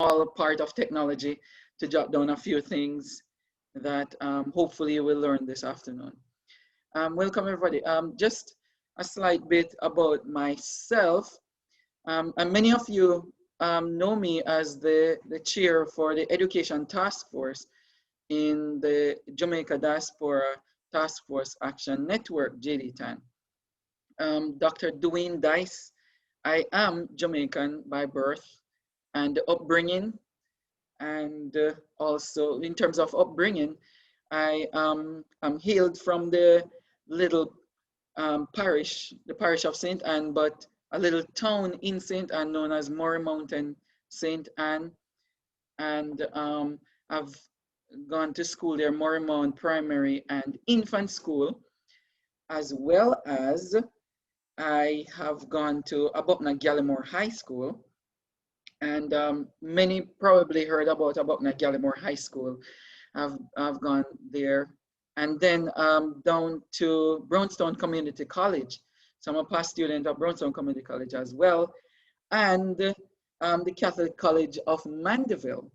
all part of technology to jot down a few things that hopefully you will learn this afternoon. Welcome everybody. Just a slight bit about myself. And many of you know me as the chair for the Education Task Force in the Jamaica Diaspora Task Force Action Network, JDTAN. Dr. Dwayne Dice, I am Jamaican by birth and upbringing, and also in terms of upbringing, I am hailed from the little parish, the parish of St. Anne, but a little town in St. Anne known as Moray Mountain, St. Anne, and I've gone to school there, Moray Mount Primary and Infant School, as well as I have gone to Abopna Gallimore High School, and many probably heard about Abopna Gallimore High School. I've gone there, and then down to Brownstown Community College. So I'm a past student of Brownstown Community College as well, and the Catholic College of Mandeville,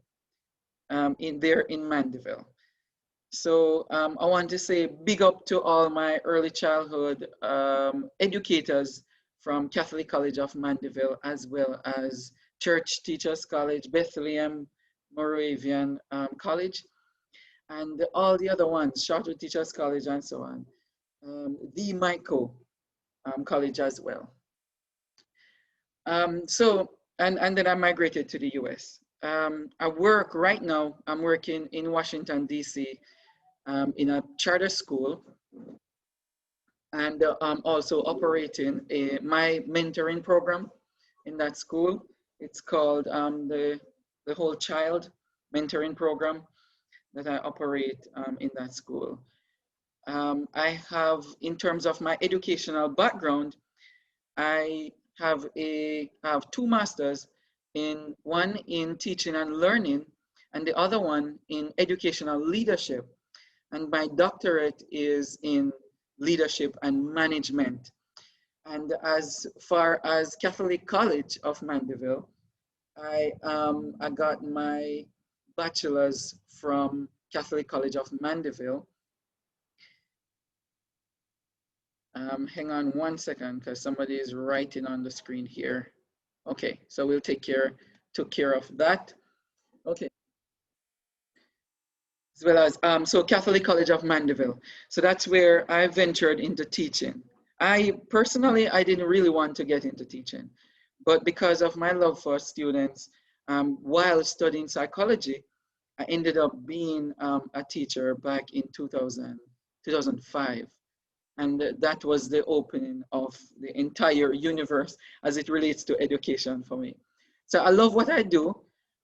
in Mandeville. So I want to say big up to all my early childhood educators from Catholic College of Mandeville, as well as Church Teachers College, Bethlehem Moravian College, and all the other ones, Chartered Teachers College and so on. The Michael College as well. And then I migrated to the US. I work right now, I'm working in Washington, DC, in a charter school, and I'm also operating my mentoring program in that school. It's called the Whole Child Mentoring Program that I operate in that school. I have, in terms of my educational background, I have two masters, one in teaching and learning, and the other one in educational leadership. And my doctorate is in leadership and management. And as far as Catholic College of Mandeville, I got my bachelor's from Catholic College of Mandeville. Hang on one second, because somebody is writing on the screen here. Okay, so we'll took care of that. Okay. As well as, so Catholic College of Mandeville. So that's where I ventured into teaching. I personally didn't really want to get into teaching, but because of my love for students, while studying psychology, I ended up being a teacher back in 2005. And that was the opening of the entire universe as it relates to education for me. So I love what I do.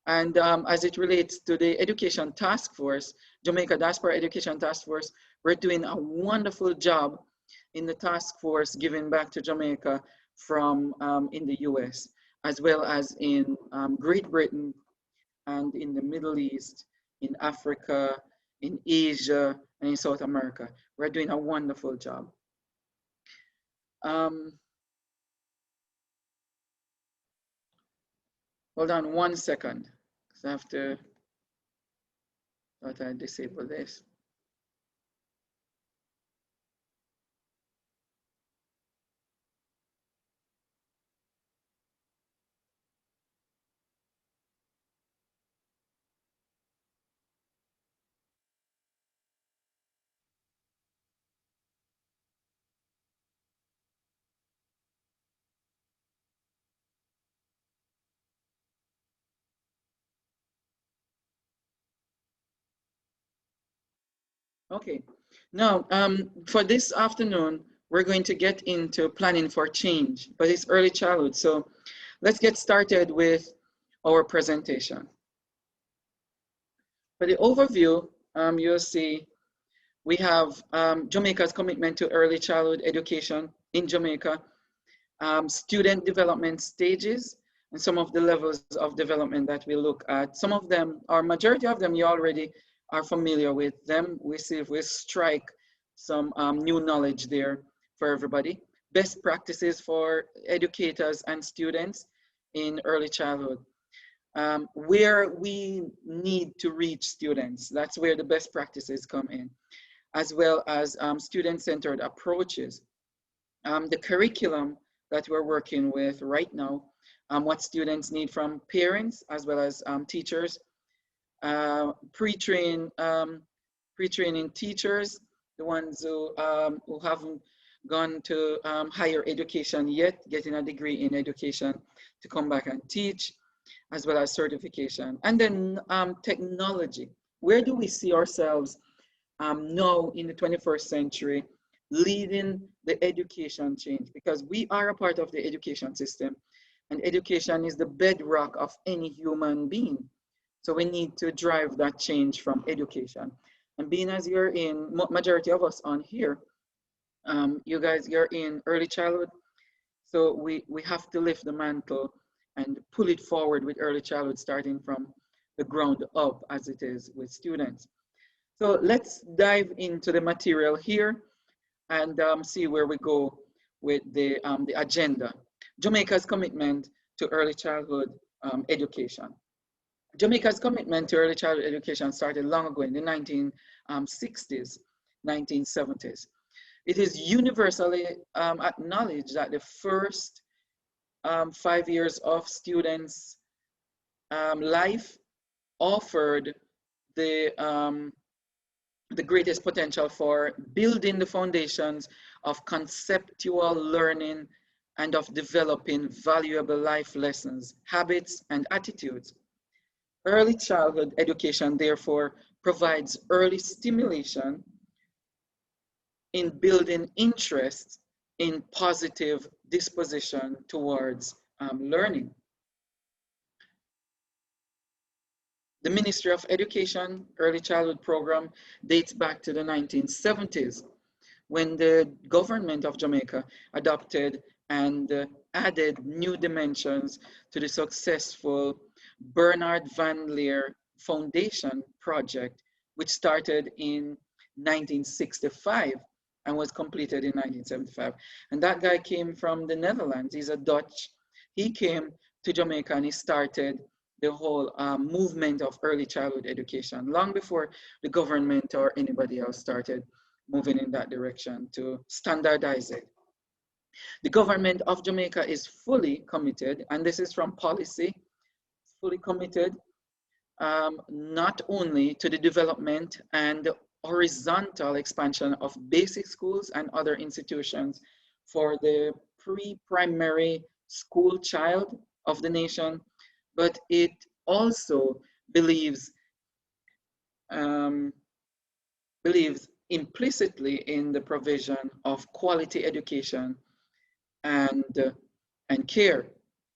And as it relates to the Education Task Force, Jamaica Diaspora Education Task Force, we're doing a wonderful job in the task force giving back to Jamaica from in the US, as well as in Great Britain and in the Middle East, in Africa, in Asia, and in South America. We're doing a wonderful job. Hold on one second, because I have to, thought I disable this. Okay, now for this afternoon, we're going to get into planning for change, but it's early childhood. So let's get started with our presentation. For the overview, you'll see we have Jamaica's commitment to early childhood education in Jamaica, student development stages, and some of the levels of development that we look at. Some of them, or majority of them, you already are familiar with them. We see if we strike some new knowledge there for everybody. Best practices for educators and students in early childhood. where we need to reach students. That's where the best practices come in, as well as student-centered approaches. The curriculum that we're working with right now, what students need from parents as well as teachers, pre-training teachers, the ones who haven't gone to higher education yet, getting a degree in education to come back and teach, as well as certification. And then technology. Where do we see ourselves now in the 21st century leading the education change? Because we are a part of the education system, and education is the bedrock of any human being. So we need to drive that change from education. And being as you're in, majority of us on here, you guys, you're in early childhood. So we have to lift the mantle and pull it forward with early childhood, starting from the ground up as it is with students. So let's dive into the material here and see where we go with the agenda. Jamaica's commitment to early childhood education. Jamaica's commitment to early childhood education started long ago in the 1960s, 1970s. It is universally acknowledged that the first 5 years of students' life offered the greatest potential for building the foundations of conceptual learning and of developing valuable life lessons, habits, and attitudes. Early childhood education, therefore, provides early stimulation in building interest in positive disposition towards learning. The Ministry of Education Early Childhood Program dates back to the 1970s, when the government of Jamaica adopted and added new dimensions to the successful Bernard Van Leer Foundation project, which started in 1965 and was completed in 1975. And that guy came from the Netherlands. He's a Dutch. He came to Jamaica and he started the whole movement of early childhood education long before the government or anybody else started moving in that direction to standardize it. The government of Jamaica is fully committed, and this is from policy, fully committed not only to the development and horizontal expansion of basic schools and other institutions for the pre-primary school child of the nation, but it also believes implicitly in the provision of quality education and care.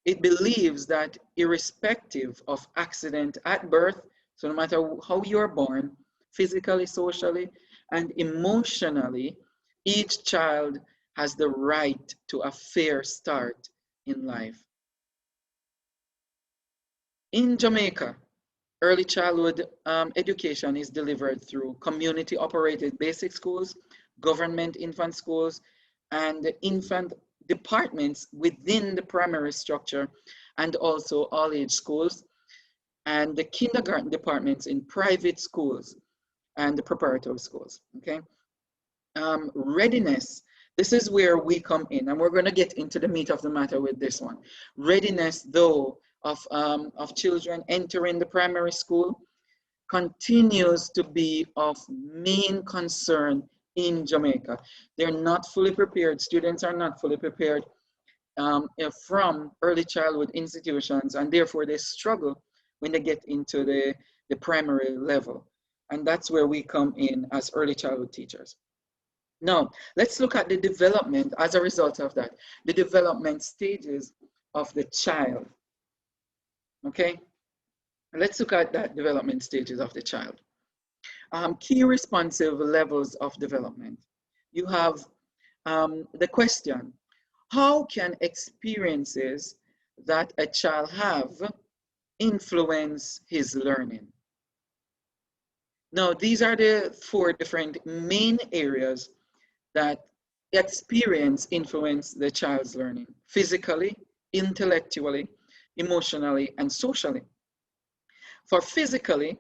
It believes that irrespective of accident at birth, so no matter how you're born, physically, socially, and emotionally, each child has the right to a fair start in life. In Jamaica, early childhood education is delivered through community-operated basic schools, government infant schools, and infant departments within the primary structure, and also all-age schools, and the kindergarten departments in private schools and the preparatory schools, okay? Readiness, this is where we come in, and we're gonna get into the meat of the matter with this one. Readiness, though, of children entering the primary school continues to be of main concern in Jamaica. They're not fully prepared. Students are not fully prepared from early childhood institutions, and therefore they struggle when they get into the primary level. And that's where we come in as early childhood teachers. Now, let's look at the development as a result of that, the development stages of the child. Okay, let's look at that development stages of the child. Key responsive levels of development. You have the question, how can experiences that a child have influence his learning? Now, these are the 4 different main areas that experience influence the child's learning: physically, intellectually, emotionally, and socially. For physically,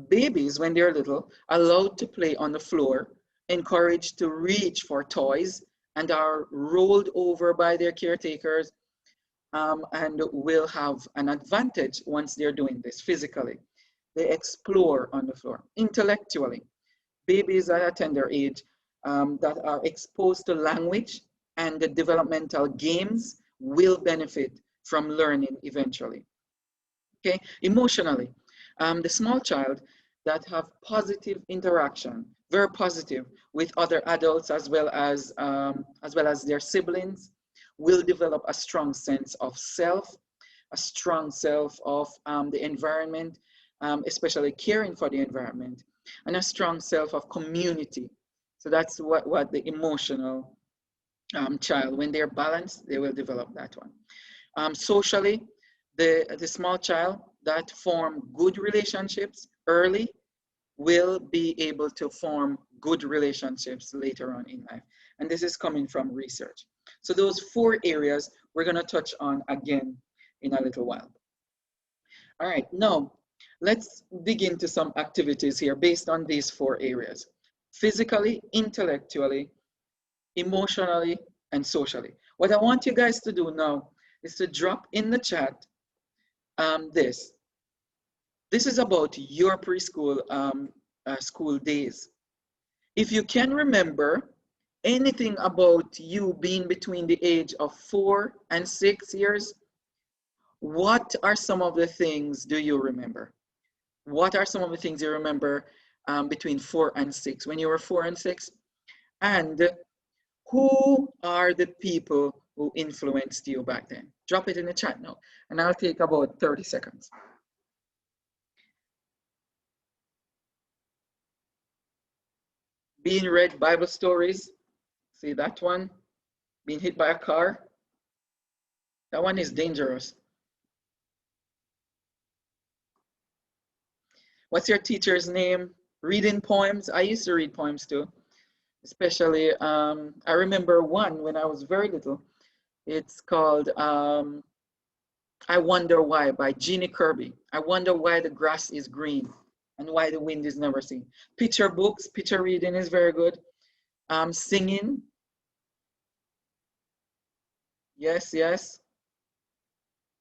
babies, when they're little, allowed to play on the floor, encouraged to reach for toys, and are rolled over by their caretakers, and will have an advantage once they're doing this physically. They explore on the floor. Intellectually, babies at a tender age that are exposed to language and the developmental games will benefit from learning eventually. Okay, emotionally, the small child that have positive interaction, very positive with other adults as well as their siblings, will develop a strong sense of self, a strong self of the environment, especially caring for the environment, and a strong self of community. So that's what the emotional child, when they're balanced, they will develop that one. Socially, the small child that form good relationships early will be able to form good relationships later on in life. And this is coming from research. So those 4 areas we're going to touch on again in a little while. All right, now let's dig into some activities here based on these 4 areas: physically, intellectually, emotionally, and socially. What I want you guys to do now is to drop in the chat this. This is about your preschool school days. If you can remember anything about you being between the age of 4 and 6 years, what are some of the things do you remember? What are some of the things you remember between 4 and 6, when you were 4 and 6? And who are the people who influenced you back then? Drop it in the chat now, and I'll take about 30 seconds. Being read Bible stories. See that one? Being hit by a car. That one is dangerous. What's your teacher's name? Reading poems. I used to read poems too. Especially, I remember one when I was very little. It's called I Wonder Why by Jeannie Kirby. I wonder why the grass is green and why the wind is never seen. Picture books, picture reading is very good. Singing. Yes, yes.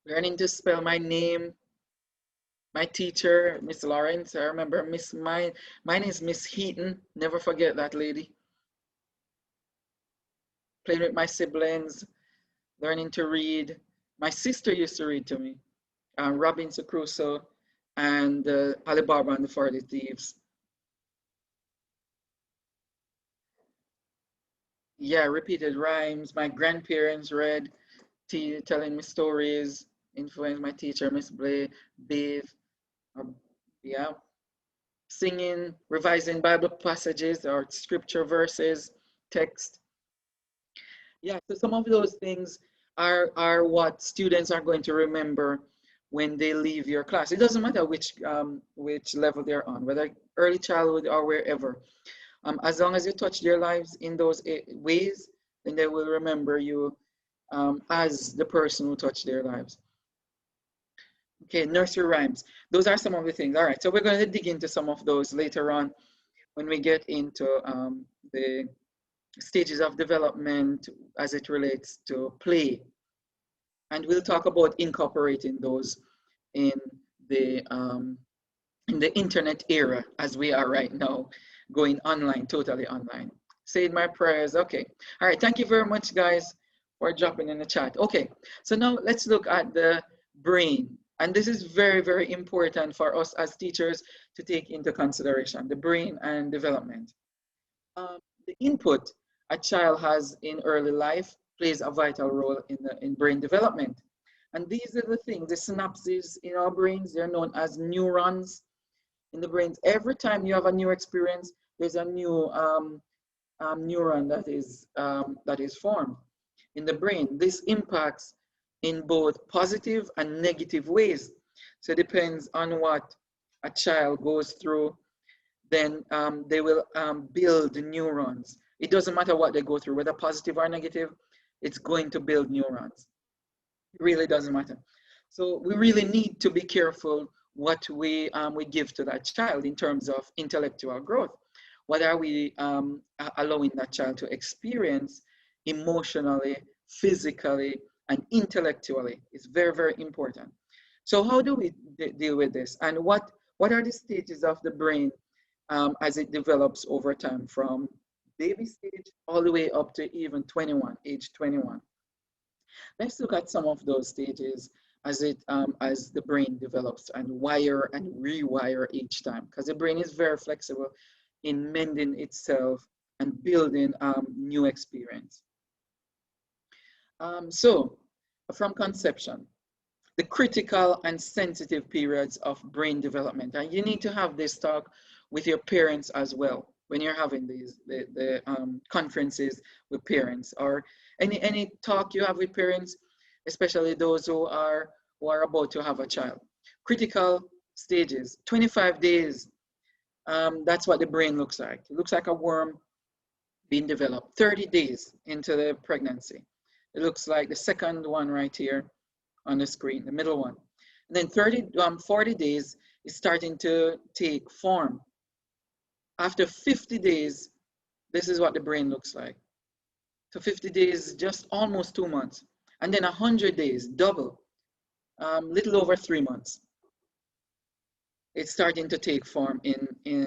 Learning to spell my name. My teacher, Miss Lawrence, I remember mine is Miss Heaton. Never forget that lady. Playing with my siblings, learning to read. My sister used to read to me. Robinson Crusoe and Alibaba and the 40 Thieves. Yeah, repeated rhymes. My grandparents read, telling me stories, influenced my teacher, Miss Bev. Yeah, singing, revising Bible passages or scripture verses, text. Yeah, so some of those things are what students are going to remember when they leave your class. It doesn't matter which level they're on, whether early childhood or wherever. As long as you touch their lives in those ways, then they will remember you as the person who touched their lives. Okay, nursery rhymes. Those are some of the things. All right, so we're going to dig into some of those later on when we get into the stages of development as it relates to play. And we'll talk about incorporating those in the internet era as we are right now, going online, totally online. Saying my prayers. Okay. All right. Thank you very much, guys, for dropping in the chat. Okay. So now let's look at the brain. And this is very, very important for us as teachers to take into consideration, the brain and development. The input a child has in early life plays a vital role in brain development. And these are the things, the synapses in our brains, they're known as neurons in the brains. Every time you have a new experience, there's a new neuron that is formed in the brain. This impacts in both positive and negative ways. So it depends on what a child goes through, then they will build neurons. It doesn't matter what they go through, whether positive or negative, it's going to build neurons. It really doesn't matter. So we really need to be careful we give to that child in terms of intellectual growth. What are we allowing that child to experience emotionally, physically, and intellectually? It's very, very important. So how do we deal with this? And what are the stages of the brain as it develops over time, from baby stage all the way up to even 21, age 21? Let's look at some of those stages as the brain develops and wire and rewire each time, because the brain is very flexible in mending itself and building new experience. So from conception, the critical and sensitive periods of brain development, and you need to have this talk with your parents as well when you're having the conferences with parents, or any talk you have with parents, especially those who are about to have a child. Critical stages, 25 days, that's what the brain looks like. It looks like a worm being developed. 30 days into the pregnancy, it looks like the second one right here on the screen, the middle one. And then 40 days is starting to take form. After 50 days, this is what the brain looks like. So 50 days, just almost 2 months. And then 100 days, double, little over 3 months. It's starting to take form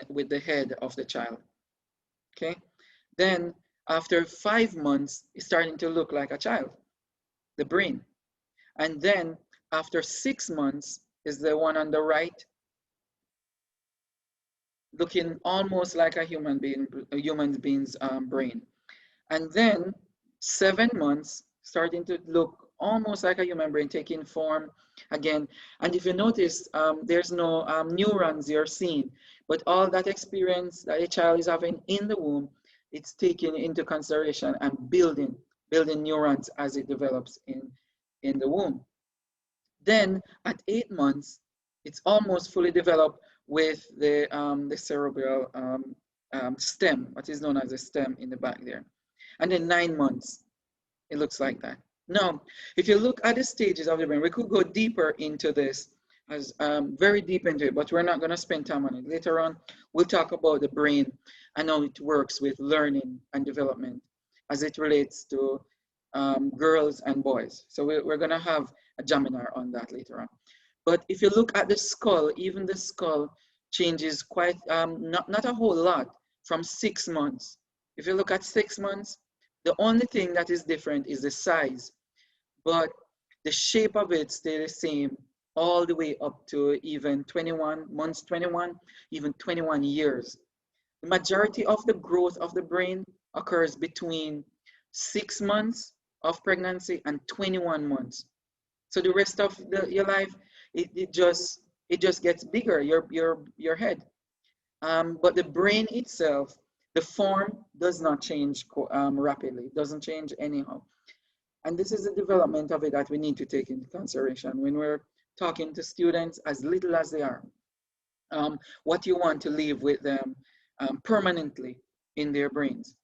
with the head of the child. Okay. Then after 5 months, it's starting to look like a child, the brain. And then after 6 months is the one on the right, looking almost like a human being's brain. And then 7 months, starting to look almost like a human brain, taking form again. And if you notice, there's no neurons you're seeing, but all that experience that a child is having in the womb, it's taken into consideration and building neurons as it develops in the womb. Then at 8 months, it's almost fully developed with the cerebral stem, what is known as a stem in the back there. And then 9 months, it looks like that. Now, if you look at the stages of the brain, we could go deeper into this, as very deep into it, but we're not going to spend time on it. Later on, we'll talk about the brain and how it works with learning and development as it relates to girls and boys. So we're going to have a JAMINAR on that later on. But if you look at the skull, even the skull changes quite, not a whole lot from 6 months. If you look at 6 months, the only thing that is different is the size, but the shape of it stays the same all the way up to even 21 months, 21, even 21 years. The majority of the growth of the brain occurs between 6 months of pregnancy and 21 months. So the rest of your life, it just gets bigger, your head. But the brain itself, the form does not change rapidly. It doesn't change anyhow. And this is the development of it that we need to take into consideration when we're talking to students, as little as they are. What you want to leave with them permanently in their brains.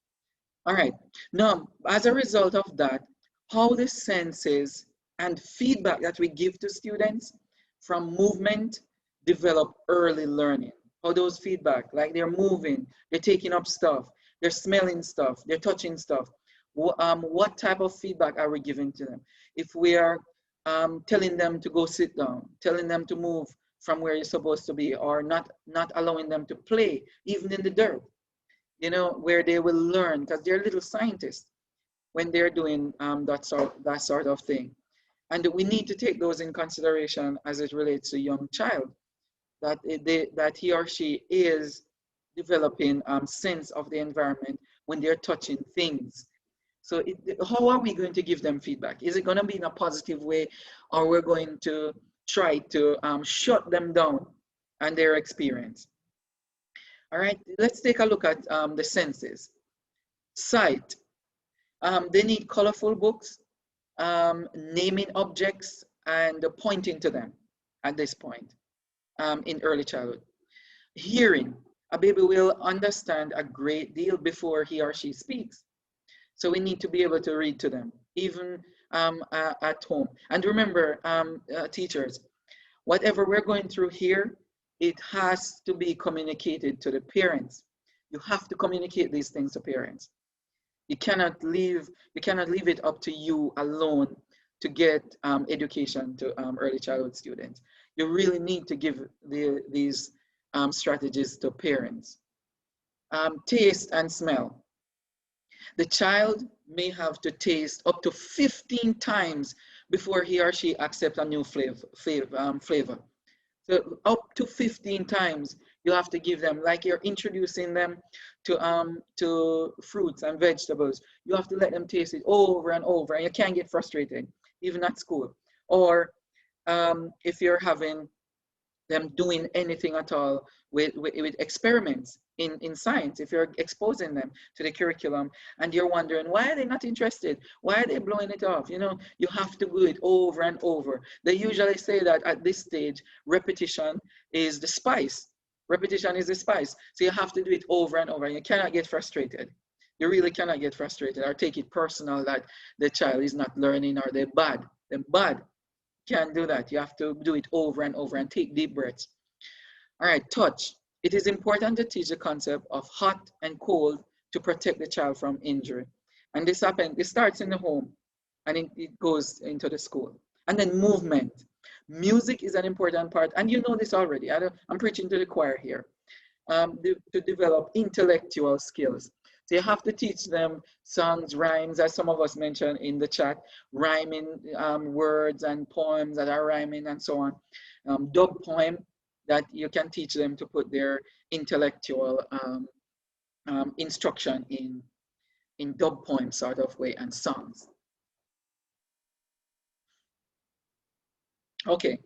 All right. Now, as a result of that, how the senses and feedback that we give to students from movement develop early learning. How those feedback, like they're moving, they're taking up stuff, they're smelling stuff, they're touching stuff. What type of feedback are we giving to them? If we are telling them to go sit down, telling them to move from where you're supposed to be, or not allowing them to play, even in the dirt, you know, where they will learn, because they're little scientists when they're doing that sort of thing. And we need to take those in consideration as it relates to a young child, that he or she is developing sense of the environment when they're touching things. So how are we going to give them feedback? Is it going to be in a positive way, or we're going to try to shut them down and their experience? All right, let's take a look at the senses. Sight. They need colorful books, naming objects, and pointing to them at this point in early childhood. Hearing. A baby will understand a great deal before he or she speaks. So we need to be able to read to them, even at home. And remember, teachers, Whatever we're going through here, it has to be communicated to the parents. You have to communicate these things to parents. You cannot leave it up to you alone to get education to early childhood students. You really need to give these strategies to parents. Taste and smell. The child may have to taste up to 15 times before he or she accepts a new flavor. So up to 15 times you have to give them, like you're introducing them to fruits and vegetables. You have to let them taste it over and over, and you can't get frustrated, even at school. Or if you're having them doing anything at all with experiments in science, if you're exposing them to the curriculum and you're wondering, why are they not interested? Why are they blowing it off? You know, you have to do it over and over. They usually say that at this stage, repetition is the spice. Repetition is the spice. So you have to do it over and over, and you cannot get frustrated. You really cannot get frustrated or take it personal that the child is not learning or they're bad. They're bad. Can't do that. You have to do it over and over and take deep breaths. All right, touch. It is important to teach the concept of hot and cold to protect the child from injury. And this starts in the home and it goes into the school. And then movement. Music is an important part, and you know this already. I'm preaching to the choir here. To develop intellectual skills. So you have to teach them songs, rhymes, as some of us mentioned in the chat, rhyming words and poems that are rhyming and so on. Dub poem that you can teach them to put their intellectual instruction in dub poem sort of way and songs. Okay,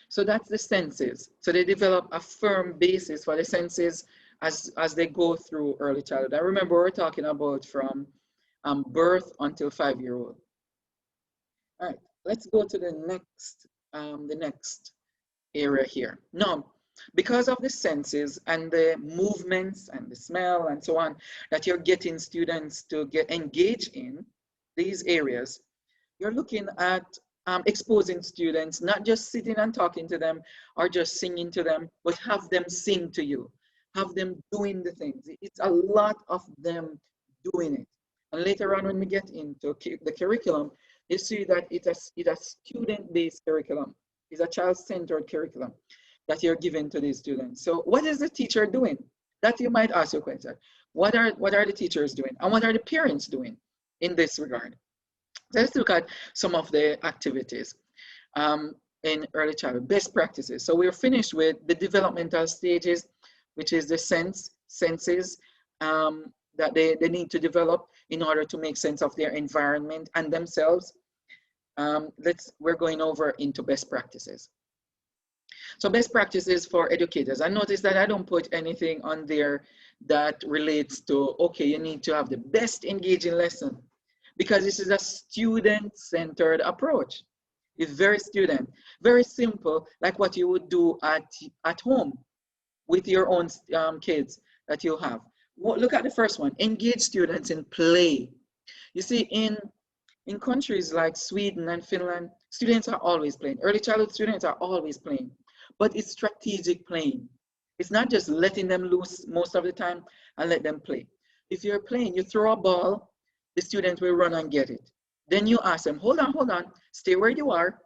so that's the senses. So they develop a firm basis for the senses as they go through early childhood. I remember we're talking about from birth until 5-year-old. All right, let's go to the next area here. Now, because of the senses and the movements and the smell and so on that you're getting students to get engaged in these areas, you're looking at exposing students, not just sitting and talking to them or just singing to them, but have them sing to you, have them doing the things. It's a lot of them doing it. And later on when we get into the curriculum, you see that it's a student-based curriculum. It's a child-centered curriculum that you're giving to these students. So what is the teacher doing? That you might ask your question. What are the teachers doing? And what are the parents doing in this regard? Let's look at some of the activities in early childhood, best practices. So we're finished with the developmental stages, which is the senses that they need to develop in order to make sense of their environment and themselves. We're going over into best practices. So best practices for educators. I notice that I don't put anything on there that relates to, okay, you need to have the best engaging lesson, because this is a student-centered approach. It's very student, very simple, like what you would do at home with your own kids that you have. Look at the first one, engage students in play. You see, in countries like Sweden and Finland, students are always playing. Early childhood students are always playing, but it's strategic playing. It's not just letting them loose most of the time and let them play. If you're playing, you throw a ball, the student will run and get it. Then you ask them, hold on, stay where you are.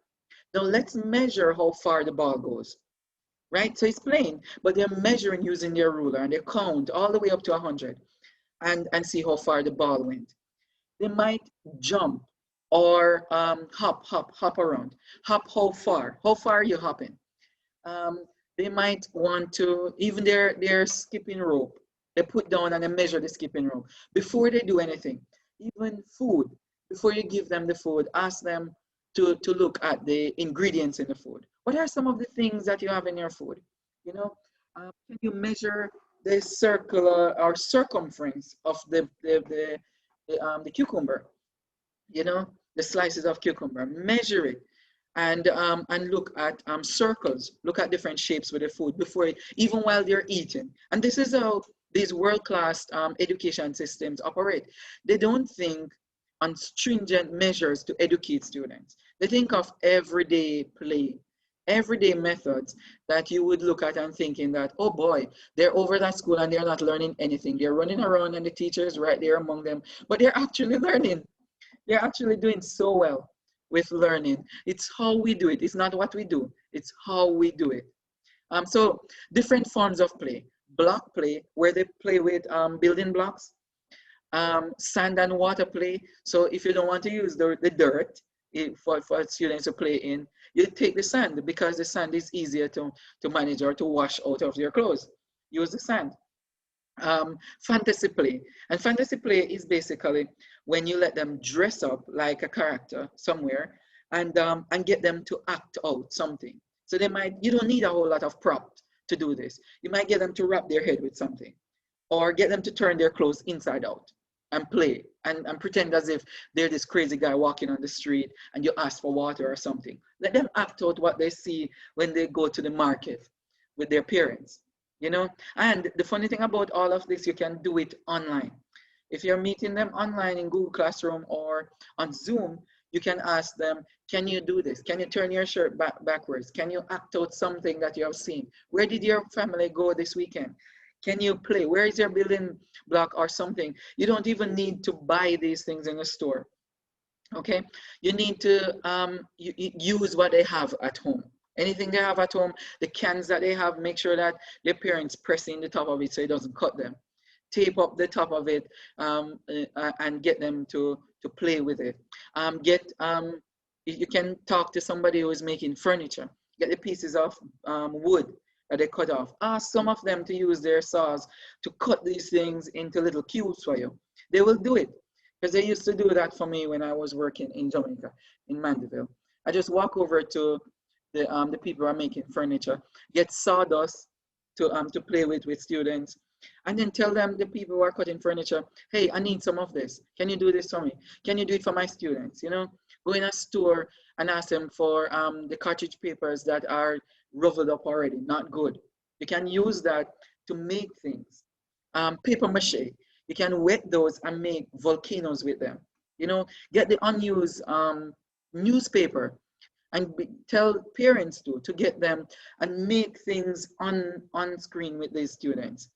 Now let's measure how far the ball goes, right? So it's playing, but they're measuring using their ruler and they count all the way up to 100 and see how far the ball went. They might jump or hop around. Hop how far? How far are you hopping? They might want to, even their skipping rope, they put down and they measure the skipping rope before they do anything. Even food, before you give them the food, ask them to look at the ingredients in the food. What are some of the things that you have in your food? You know, can you measure the circular or circumference of the cucumber? You know, the slices of cucumber. Measure it and look at circles. Look at different shapes with the food before, even while they're eating. And this is how these world-class education systems operate. They don't think on stringent measures to educate students. They think of everyday play, everyday methods that you would look at and thinking that, oh boy, they're over that school and they're not learning anything. They're running around and the teacher is right there among them, but they're actually learning. They're actually doing so well with learning. It's how we do it. It's not what we do. It's how we do it. So different forms of play. Block play, where they play with building blocks. Sand and water play. So if you don't want to use the dirt for students to play in, you take the sand because the sand is easier to manage or to wash out of your clothes. Use the sand. Fantasy play. And fantasy play is basically when you let them dress up like a character somewhere and get them to act out something. So you don't need a whole lot of props to do this. You might get them to wrap their head with something or get them to turn their clothes inside out and play and pretend as if they're this crazy guy walking on the street and you ask for water or something. Let them act out what they see when they go to the market with their parents, you know? And the funny thing about all of this, you can do it online. If you're meeting them online in Google Classroom or on Zoom, you can ask them, can you do this? Can you turn your shirt backwards? Can you act out something that you have seen? Where did your family go this weekend? Can you play? Where is your building block or something? You don't even need to buy these things in a store, okay? You need to use what they have at home. Anything they have at home, the cans that they have, make sure that their parents press in the top of it so it doesn't cut them. Tape up the top of it and get them to play with it. You can talk to somebody who is making furniture. Get the pieces of wood that they cut off. Ask some of them to use their saws to cut these things into little cubes for you. They will do it because they used to do that for me when I was working in Jamaica, in Mandeville. I just walk over to the people who are making furniture, get sawdust to play with students, and then tell them, the people who are cutting furniture, hey, I need some of this. Can you do this for me? Can you do it for my students? You know, go in a store and ask them for the cartridge papers that are ruffled up already, not good. You can use that to make things. Paper mache, you can wet those and make volcanoes with them. You know, get the unused newspaper and tell parents to get them and make things on screen with these students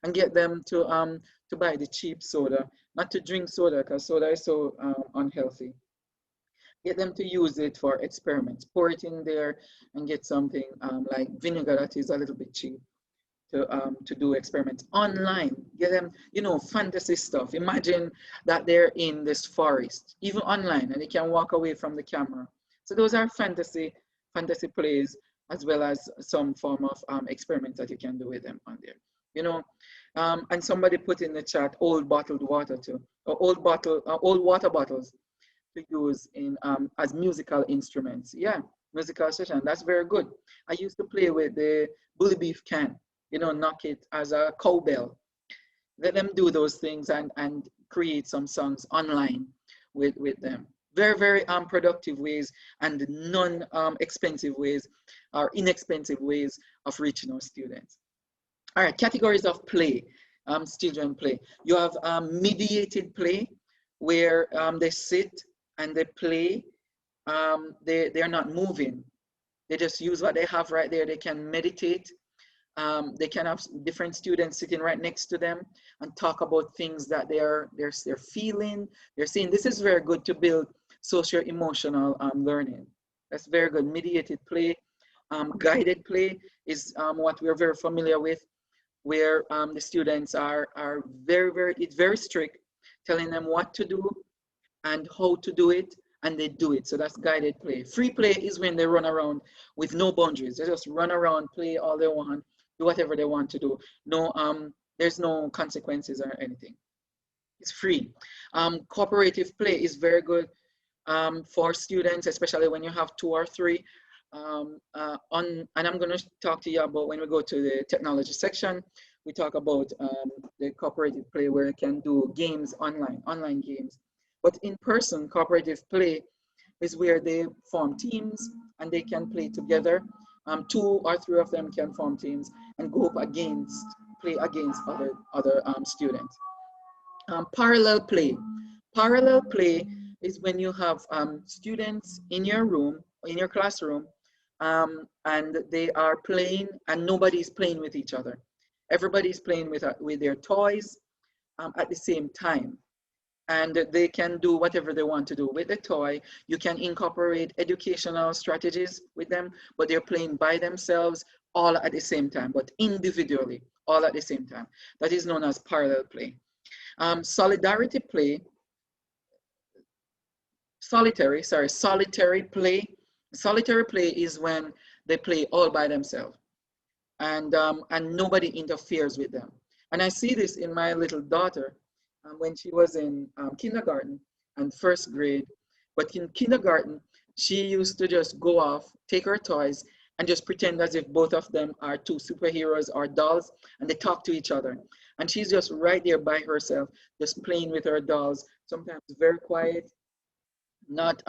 and get them to buy the cheap soda, not to drink soda because soda is so unhealthy. Get them to use it for experiments. Pour it in there and get something like vinegar that is a little bit cheap to do experiments online. Get them, you know, fantasy stuff. Imagine that they're in this forest, even online, and they can walk away from the camera. So those are fantasy plays, as well as some form of experiments that you can do with them on there. You know, and somebody put in the chat old bottled water too, or old water bottles to use in as musical instruments. Yeah, musical session. That's very good. I used to play with the bully beef can. You know, knock it as a cowbell. Let them do those things and create some songs online with them. Very, very productive ways and non-expensive ways or inexpensive ways of reaching our students. All right, categories of play, children play. You have mediated play, where they sit and they play. They're not moving. They just use what they have right there. They can meditate. They can have different students sitting right next to them and talk about things that they're feeling, they're seeing. This is very good to build socio-emotional learning. That's very good. Mediated play. Guided play is what we're very familiar with, where the students are it's very strict, telling them what to do and how to do it, and they do it. So that's guided play. Free play is when they run around with no boundaries. They just run around, play all they want, do whatever they want to do. No, there's no consequences or anything. It's free. Cooperative play is very good for students, especially when you have 2 or 3. And I'm going to talk to you about when we go to the technology section. We talk about the cooperative play where you can do games online games. But in person, cooperative play is where they form teams and they can play together. 2 or 3 of them can form teams and go up play against other students. Parallel play. Parallel play is when you have students in your room, in your classroom, and they are playing, and nobody's playing with each other. Everybody's playing with their toys at the same time. And they can do whatever they want to do with the toy. You can incorporate educational strategies with them, but they're playing by themselves all at the same time, but individually, all at the same time. That is known as parallel play. Solidarity play, solitary play. Solitary play is when they play all by themselves, and nobody interferes with them. And I see this in my little daughter when she was in kindergarten and first grade. But in kindergarten, she used to just go off, take her toys, and just pretend as if both of them are two superheroes or dolls, and they talk to each other. And she's just right there by herself, just playing with her dolls, sometimes very quiet, not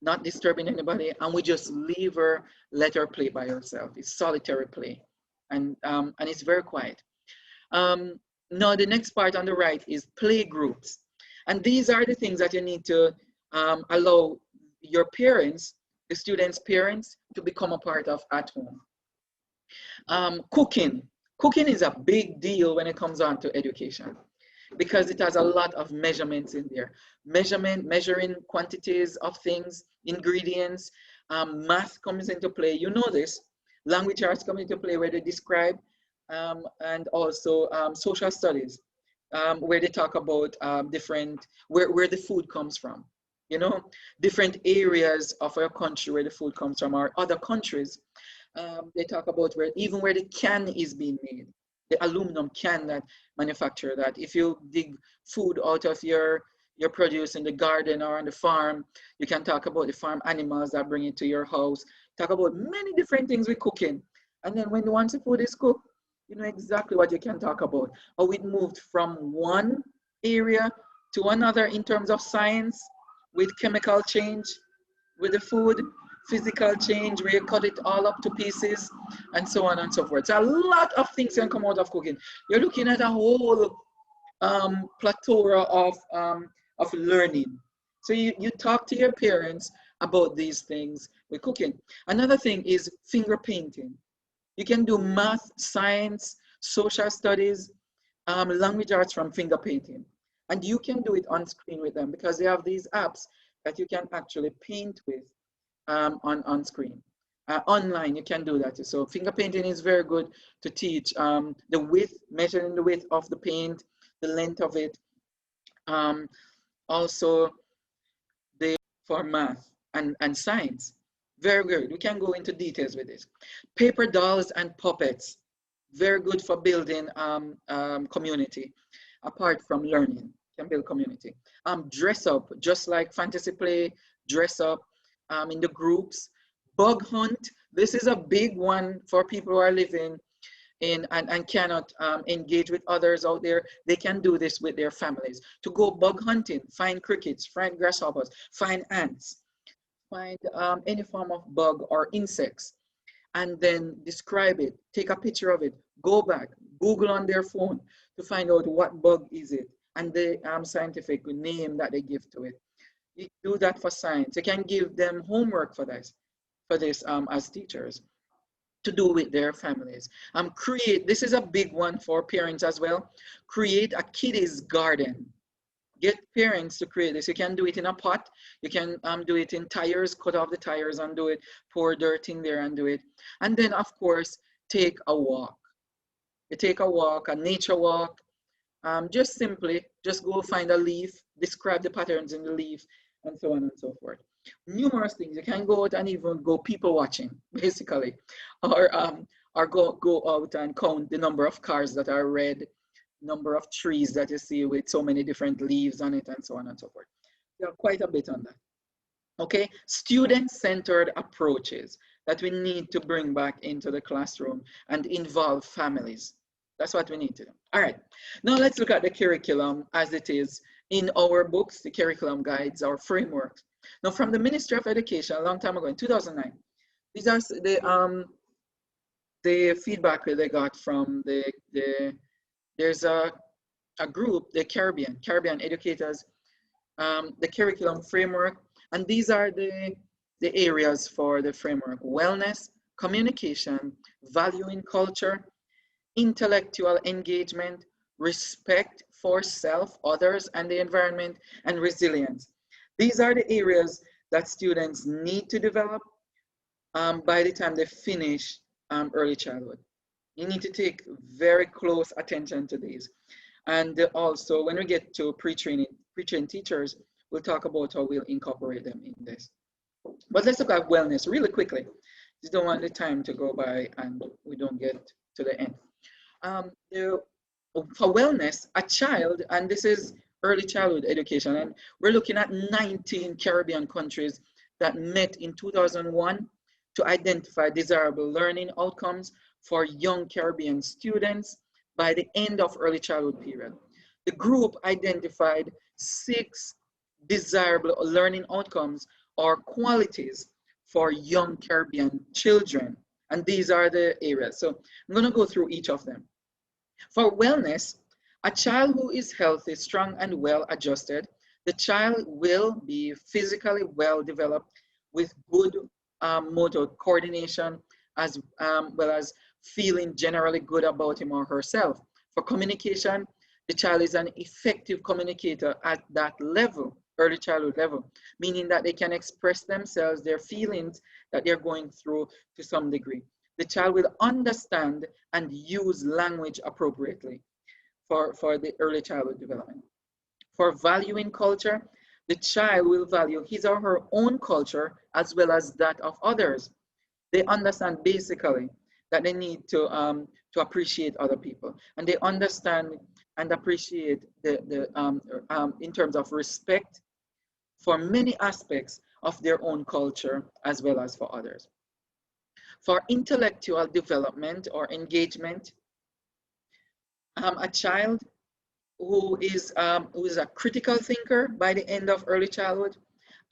not disturbing anybody, and we just leave her, let her play by herself. It's solitary play, and it's very quiet. Now the next part on the right is play groups, and these are the things that you need to allow your parents, the students' parents, to become a part of at home. Cooking is a big deal when it comes on to education, because it has a lot of measurements in there. Measuring quantities of things, ingredients, math comes into play. You know this. Language arts come into play where they describe, and also social studies, where they talk about different, where the food comes from. You know, different areas of our country where the food comes from, or other countries. They talk about even where the can is being made, the aluminum can that manufacture that. If you dig food out of your produce in the garden or on the farm, you can talk about the farm animals that bring it to your house. Talk about many different things with cooking. And then when once the food is cooked, you know exactly what you can talk about. How it moved from one area to another in terms of science, with chemical change, with the food, physical change, where you cut it all up to pieces, and so on and so forth. So a lot of things can come out of cooking. You're looking at a whole plethora of learning. So you talk to your parents about these things with cooking. Another thing is finger painting. You can do math, science, social studies, language arts from finger painting. And you can do it on screen with them, because they have these apps that you can actually paint with on screen. Online, you can do that. So finger painting is very good to teach the width, measuring the width of the paint, the length of it. Also, for math and science. Very good. We can go into details with this. Paper dolls and puppets. Very good for building community. Apart from learning, can build community. Dress up, just like fantasy play, dress up in the groups. Bug hunt. This is a big one for people who are living in and cannot engage with others out there. They can do this with their families. To go bug hunting, find crickets, find grasshoppers, find ants, find any form of bug or insects, and then describe it, take a picture of it, go back, Google on their phone to find out what bug is it, and the scientific name that they give to it. You do that for science. You can give them homework for this as teachers, to do with their families. This is a big one for parents as well. Create a kiddies garden. Get parents to create this. You can do it in a pot. You can do it in tires, cut off the tires and do it, pour dirt in there and do it. And then of course, take a walk. You take a walk, a nature walk. Just simply, just go find a leaf, describe the patterns in the leaf, and so on and so forth. Numerous things. You can go out and even go people watching, basically, or go out and count the number of cars that are red, number of trees that you see with so many different leaves on it, and so on and so forth. You have quite a bit on that. Okay, student-centered approaches that we need to bring back into the classroom and involve families. That's what we need to do. All right, now let's look at the curriculum as it is in our books, the curriculum guides, our frameworks. Now, from the Ministry of Education, a long time ago in 2009, these are the feedback that they got from there's a group, the Caribbean educators, the curriculum framework, and these are the the areas for the framework: wellness, communication, valuing culture, intellectual engagement, respect for self, others, and the environment, and resilience. These are the areas that students need to develop by the time they finish early childhood. You need to take very close attention to these. And also, when we get to pre-trained teachers, we'll talk about how we'll incorporate them in this. But let's look at wellness really quickly. Just don't want the time to go by and we don't get to the end. For wellness, a child, and this is early childhood education, and we're looking at 19 Caribbean countries that met in 2001 to identify desirable learning outcomes for young Caribbean students by the end of early childhood period. The group identified 6 desirable learning outcomes or qualities for young Caribbean children. And these are the areas. So I'm going to go through each of them. For wellness, a child who is healthy, strong, and well adjusted, the child will be physically well developed with good motor coordination, as well as feeling generally good about him or herself. For communication, the child is an effective communicator at that level, early childhood level, meaning that they can express themselves, their feelings that they're going through to some degree. The child will understand and use language appropriately for the early childhood development. For valuing culture, the child will value his or her own culture as well as that of others. They understand basically that they need to appreciate other people, and they understand and appreciate in terms of respect for many aspects of their own culture as well as for others. For intellectual development or engagement, a child who is a critical thinker by the end of early childhood,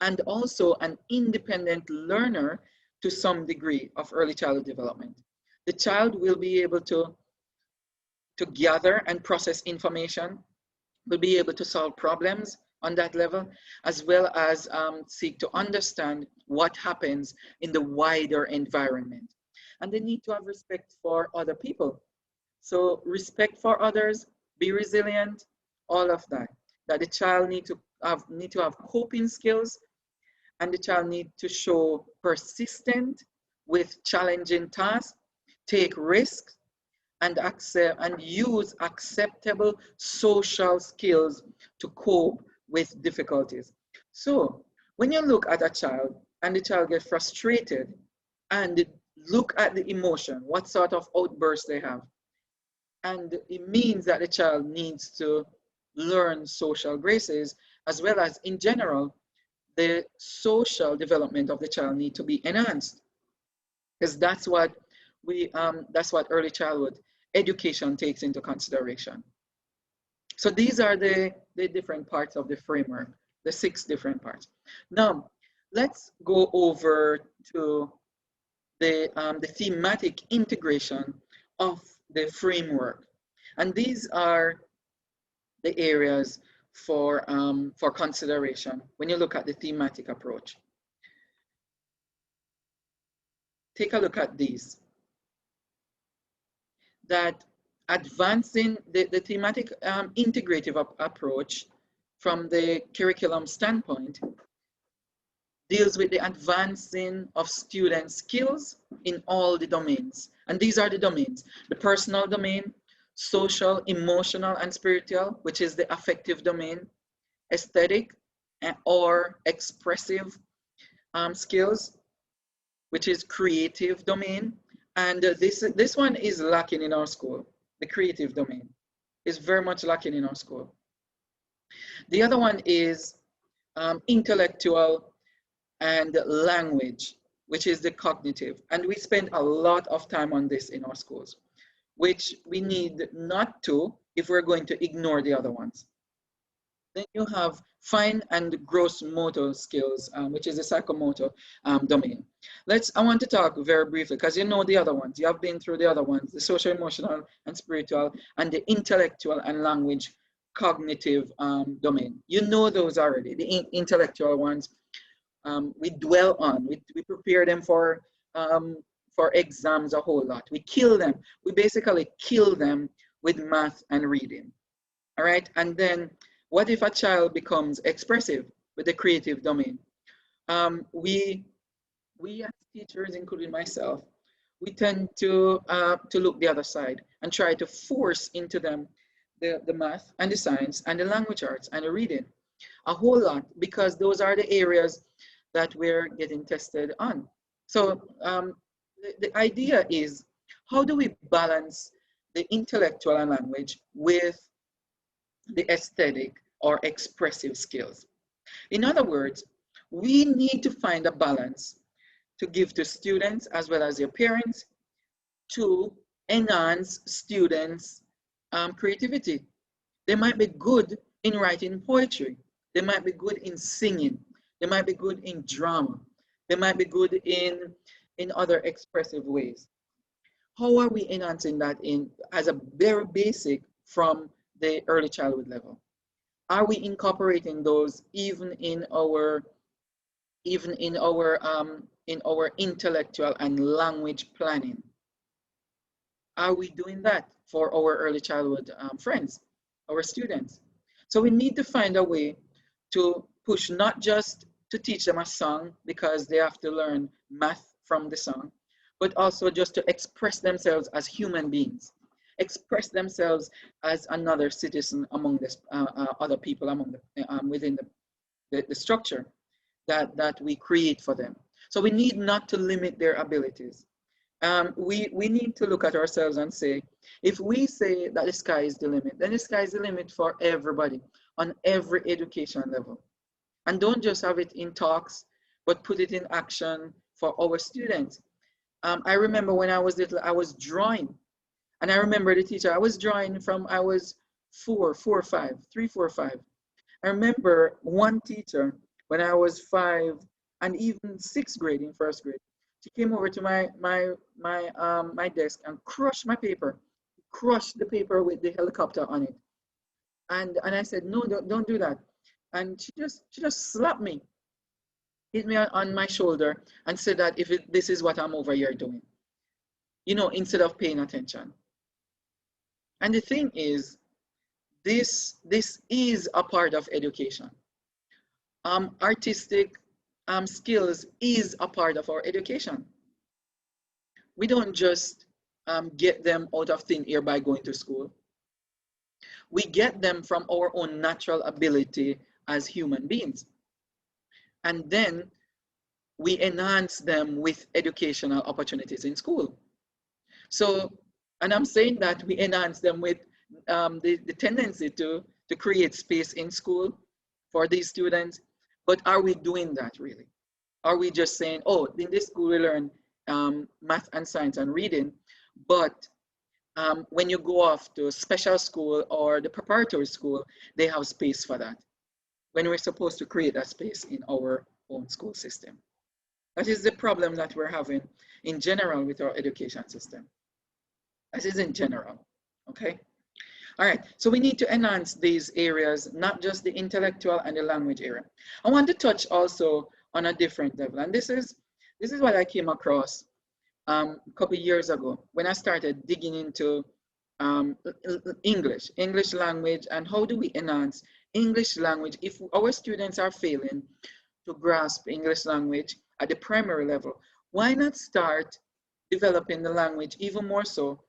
and also an independent learner to some degree of early childhood development. The child will be able to gather and process information, will be able to solve problems on that level, as well as seek to understand what happens in the wider environment. And they need to have respect for other people. So respect for others, be resilient, all of that. That the child need to have coping skills, and the child need to show persistent with challenging tasks, take risks, and accept and use acceptable social skills to cope with difficulties. So when you look at a child and the child gets frustrated and look at the emotion, what sort of outbursts they have, and it means that the child needs to learn social graces, as well as in general, the social development of the child need to be enhanced, because that's what early childhood education takes into consideration. So these are the different parts of the framework, the 6 different parts. Now, let's go over to the thematic integration of the framework. And these are the areas for consideration when you look at the thematic approach. Take a look at these. That advancing the thematic integrative approach from the curriculum standpoint deals with the advancing of student skills in all the domains. And these are the domains: the personal domain, social, emotional, and spiritual, which is the affective domain, aesthetic or expressive skills, which is creative domain. And this one is lacking in our school. The creative domain is very much lacking in our school. The other one is intellectual and language, which is the cognitive. And we spend a lot of time on this in our schools, which we need not to if we're going to ignore the other ones. Then you have fine and gross motor skills, which is the psychomotor domain. I want to talk very briefly, because you know the other ones. You have been through the other ones: the social, emotional, and spiritual, and the intellectual and language cognitive domain. You know those already, the intellectual ones. we dwell on. We prepare them for exams a whole lot. We kill them. We basically kill them with math and reading. All right. And then what if a child becomes expressive with the creative domain? We as teachers, including myself, we tend to look the other side and try to force into them the math and the science and the language arts and the reading a whole lot, because those are the areas that we're getting tested on. So the idea is, how do we balance the intellectual and language with the aesthetic or expressive skills? In other words, we need to find a balance to give to students as well as their parents to enhance students' creativity. They might be good in writing poetry. They might be good in singing. They might be good in drama. They might be good in other expressive ways. How are we enhancing that in as a very basic from the early childhood level? Are we incorporating those even in our intellectual and language planning? Are we doing that for our early childhood friends, our students? So we need to find a way to push, not just to teach them a song because they have to learn math from the song, but also just to express themselves as human beings, express themselves as another citizen among the other people among within the structure that we create for them. So we need not to limit their abilities. We need to look at ourselves and say, if we say that the sky is the limit, then the sky is the limit for everybody on every education level. And don't just have it in talks, but put it in action for our students. I remember when I was little, I was drawing. And I remember the teacher, I was drawing from I was 3, 4, 5. I remember one teacher when I was 5 and even 6th grade, in 1st grade, she came over to my desk and crushed my paper, crushed the paper with the helicopter on it. And I said, no, don't do that. And she just slapped me, hit me on my shoulder and said that this is what I'm over here doing, instead of paying attention. And the thing is, this is a part of education. Artistic skills is a part of our education. We don't just get them out of thin air by going to school. We get them from our own natural ability as human beings. And then we enhance them with educational opportunities in school. So, and I'm saying that we enhance them with the tendency to create space in school for these students. But are we doing that really? Are we just saying, oh, in this school we learn math and science and reading, but when you go off to special school or the preparatory school, they have space for that, when we're supposed to create that space in our own school system? That is the problem that we're having in general with our education system. That is in general, okay? All right, so we need to enhance these areas, not just the intellectual and the language area. I want to touch also on a different level, and this is what I came across a couple of years ago when I started digging into English language, and how do we enhance English language if our students are failing to grasp English language at the primary level. Why not start developing the language even more so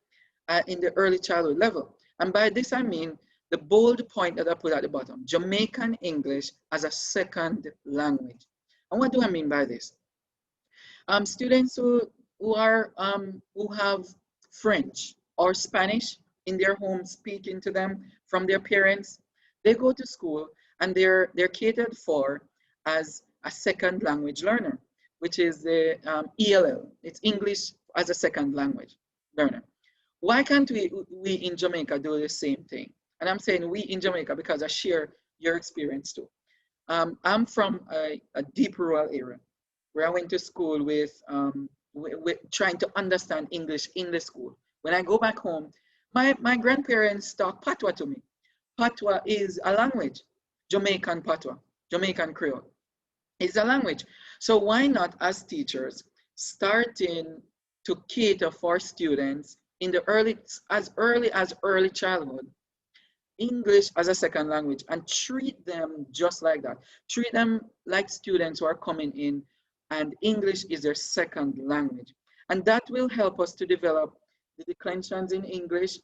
in the early childhood level? And by this I mean the bold point that I put at the bottom, Jamaican English as a second language. And what do I mean by this? Students who have French or Spanish in their home speaking to them from their parents, they go to school and they're catered for as a second language learner, which is the ELL. It's English as a second language learner. Why can't we in Jamaica do the same thing? And I'm saying we in Jamaica because I share your experience too. I'm from a deep rural area where I went to school with trying to understand English in the school. When I go back home, my grandparents talk Patois to me. Patois is a language, Jamaican Patois, Jamaican Creole. It's a language. So why not, as teachers, starting to cater for students in the early as early childhood, English as a second language, and treat them just like that. Treat them like students who are coming in and English is their second language. And that will help us to develop the declensions in English,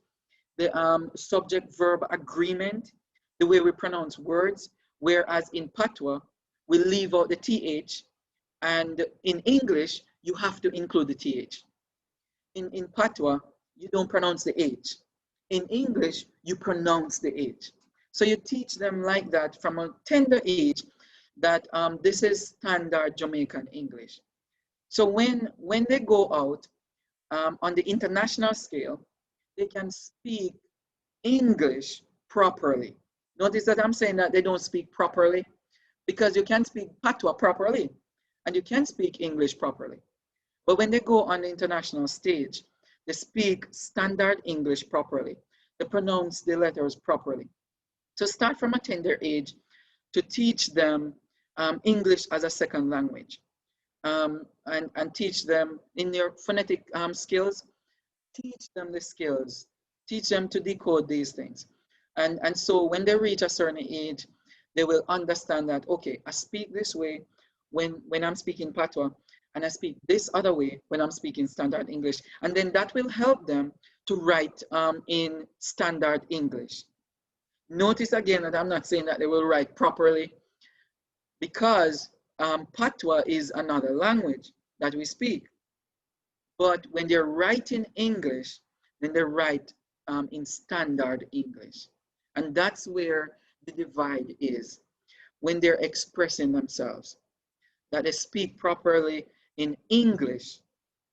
the subject-verb agreement, the way we pronounce words, whereas in Patois, we leave out the TH, and in English, you have to include the TH. In Patois, you don't pronounce the H. In English, you pronounce the H. So you teach them like that from a tender age that this is standard Jamaican English. So when they go out on the international scale, they can speak English properly. Notice that I'm saying that they don't speak properly because you can speak Patois properly and you can speak English properly. But when they go on the international stage, they speak standard English properly. They pronounce the letters properly. So start from a tender age to teach them English as a second language and teach them in their phonetic skills, teach them the skills, teach them to decode these things. And so when they reach a certain age, they will understand that, okay, I speak this way when I'm speaking Patois, and I speak this other way when I'm speaking standard English. And then that will help them to write in standard English. Notice again that I'm not saying that they will write properly because Patois is another language that we speak. But when they're writing English, then they write in standard English. And that's where the divide is. When they're expressing themselves, that they speak properly in English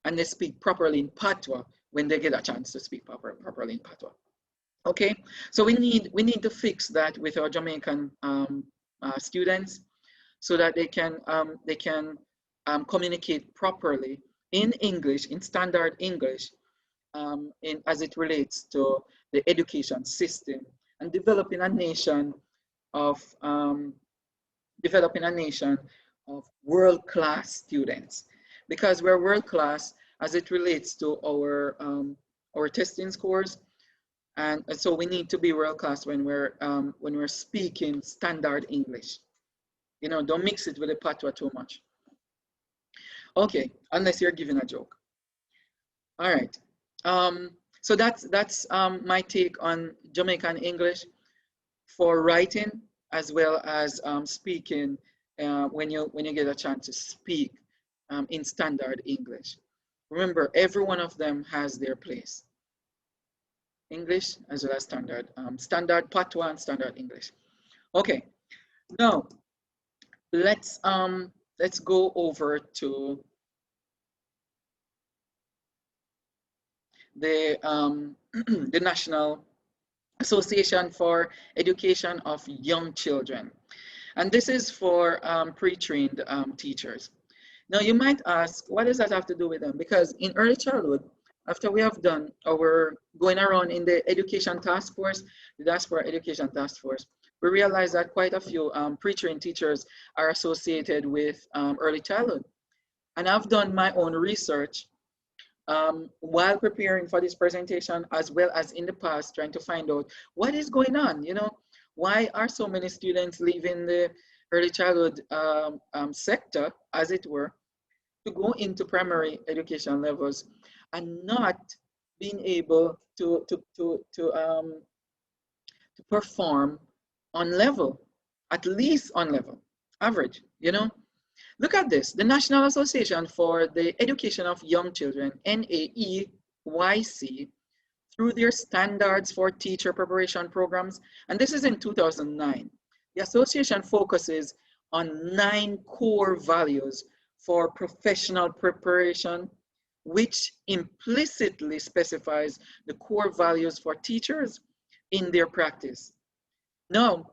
and they speak properly in Patois when they get a chance to speak properly in Patois. Okay, so we need to fix that with our Jamaican students so that they can communicate properly in English, in standard English, as it relates to the education system and developing a nation of world-class students, because we're world-class as it relates to our testing scores, and so we need to be world-class when we're speaking standard English. You know, don't mix it with the Patois too much. Okay, unless you're giving a joke. All right. So that's my take on Jamaican English for writing as well as speaking when you get a chance to speak in standard English. Remember, every one of them has their place. English as well as standard, standard Patois and standard English. Okay, now let's go over to the the National Association for Education of Young Children, and this is for pre-trained teachers. Now you might ask, what does that have to do with them? Because in early childhood, after we have done our going around in the education task force, the Diaspora Education Task Force, we realized that quite a few pre-trained teachers are associated with early childhood. And I've done my own research while preparing for this presentation, as well as in the past, trying to find out what is going on. You know, why are so many students leaving the early childhood sector, as it were, to go into primary education levels and not being able to perform on level, at least on level, average, you know? Look at this, the National Association for the Education of Young Children, NAEYC, through their standards for teacher preparation programs, and this is in 2009. The association focuses on 9 core values for professional preparation, which implicitly specifies the core values for teachers in their practice. Now,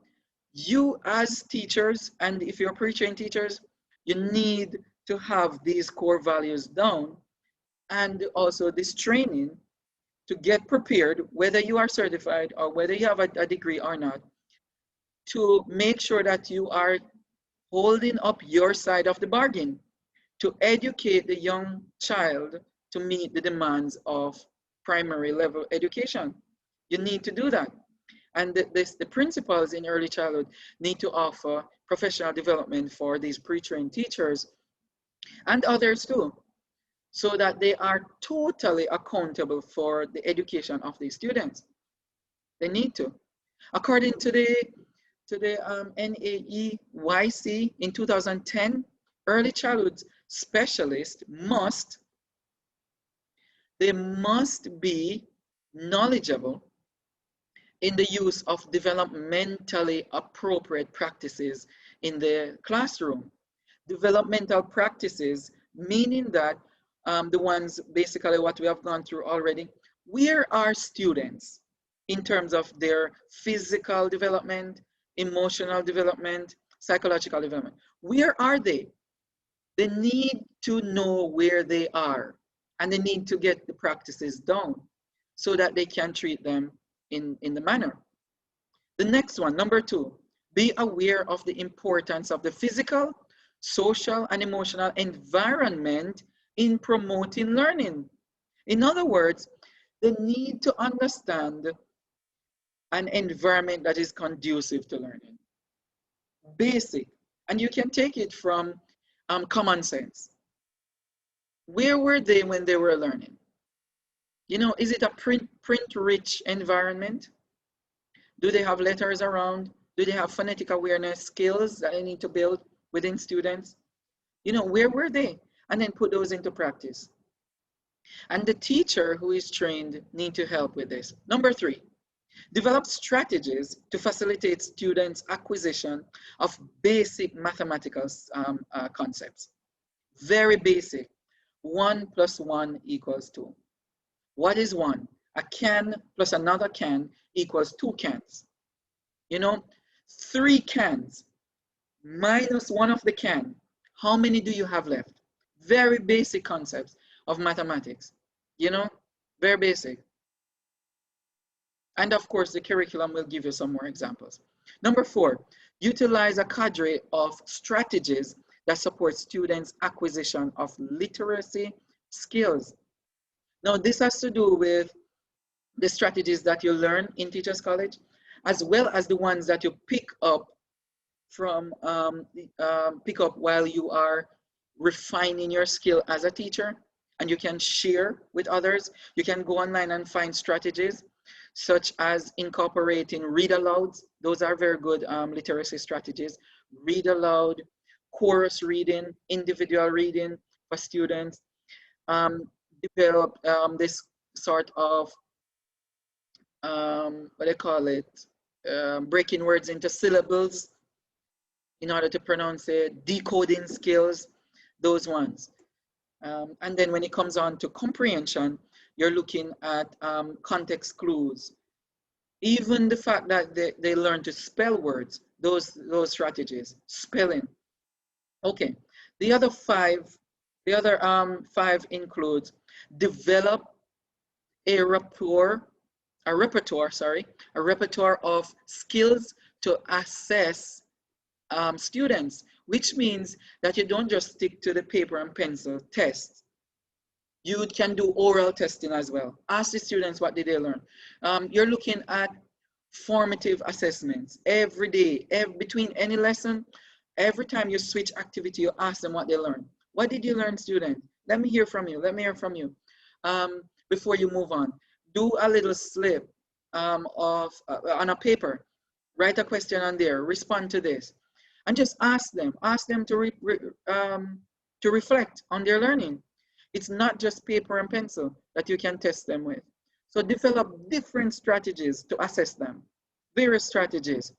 you as teachers, and if you're pre-trained teachers, you need to have these core values down, and also this training to get prepared, whether you are certified or whether you have a degree or not, to make sure that you are holding up your side of the bargain to educate the young child to meet the demands of primary level education. You need to do that. And the principals in early childhood need to offer professional development for these pre-trained teachers and others too, so that they are totally accountable for the education of these students. They need to. According to the NAEYC in 2010, early childhood specialists must be knowledgeable in the use of developmentally appropriate practices in the classroom. Developmental practices, meaning that the ones basically what we have gone through already, where are students in terms of their physical development, emotional development, psychological development? Where are they? They need to know where they are, and they need to get the practices down so that they can treat them in the manner. The next one, number 2, be aware of the importance of the physical, social, and emotional environment in promoting learning. In other words, they need to understand an environment that is conducive to learning. Basic. And you can take it from common sense. Where were they when they were learning? You know, is it a print-rich environment? Do they have letters around? Do they have phonetic awareness skills that they need to build within students? You know, where were they? And then put those into practice. And the teacher who is trained need to help with this. Number 3, develop strategies to facilitate students' acquisition of basic mathematical concepts. Very basic. 1 + 1 = 2. What is 1? A can plus another can equals 2 cans. You know, 3 cans minus 1 of the can. How many do you have left? Very basic concepts of mathematics. You know, very basic. And of course, the curriculum will give you some more examples. Number 4, utilize a cadre of strategies that support students' acquisition of literacy skills. Now, this has to do with the strategies that you learn in Teachers College, as well as the ones that you pick up from while you are refining your skill as a teacher, and you can share with others. You can go online and find strategies such as incorporating read alouds. Those are very good literacy strategies. Read aloud, chorus reading, individual reading for students. Develop this sort of what they call it, breaking words into syllables in order to pronounce it, decoding skills, those ones. And then when it comes on to comprehension, you're looking at context clues. Even the fact that they learn to spell words, those strategies, spelling. Okay, the other 5 includes develop a repertoire of skills to assess students, which means that you don't just stick to the paper and pencil tests. You can do oral testing as well. Ask the students what did they learn. You're looking at formative assessments every day, between any lesson. Every time you switch activity, you ask them what they learned. What did you learn, student? Let me hear from you. Let me hear from you. Before you move on, do a little slip on a paper. Write a question on there. Respond to this, and just ask them. Ask them to reflect on their learning. It's not just paper and pencil that you can test them with. So develop different strategies to assess them. Various strategies,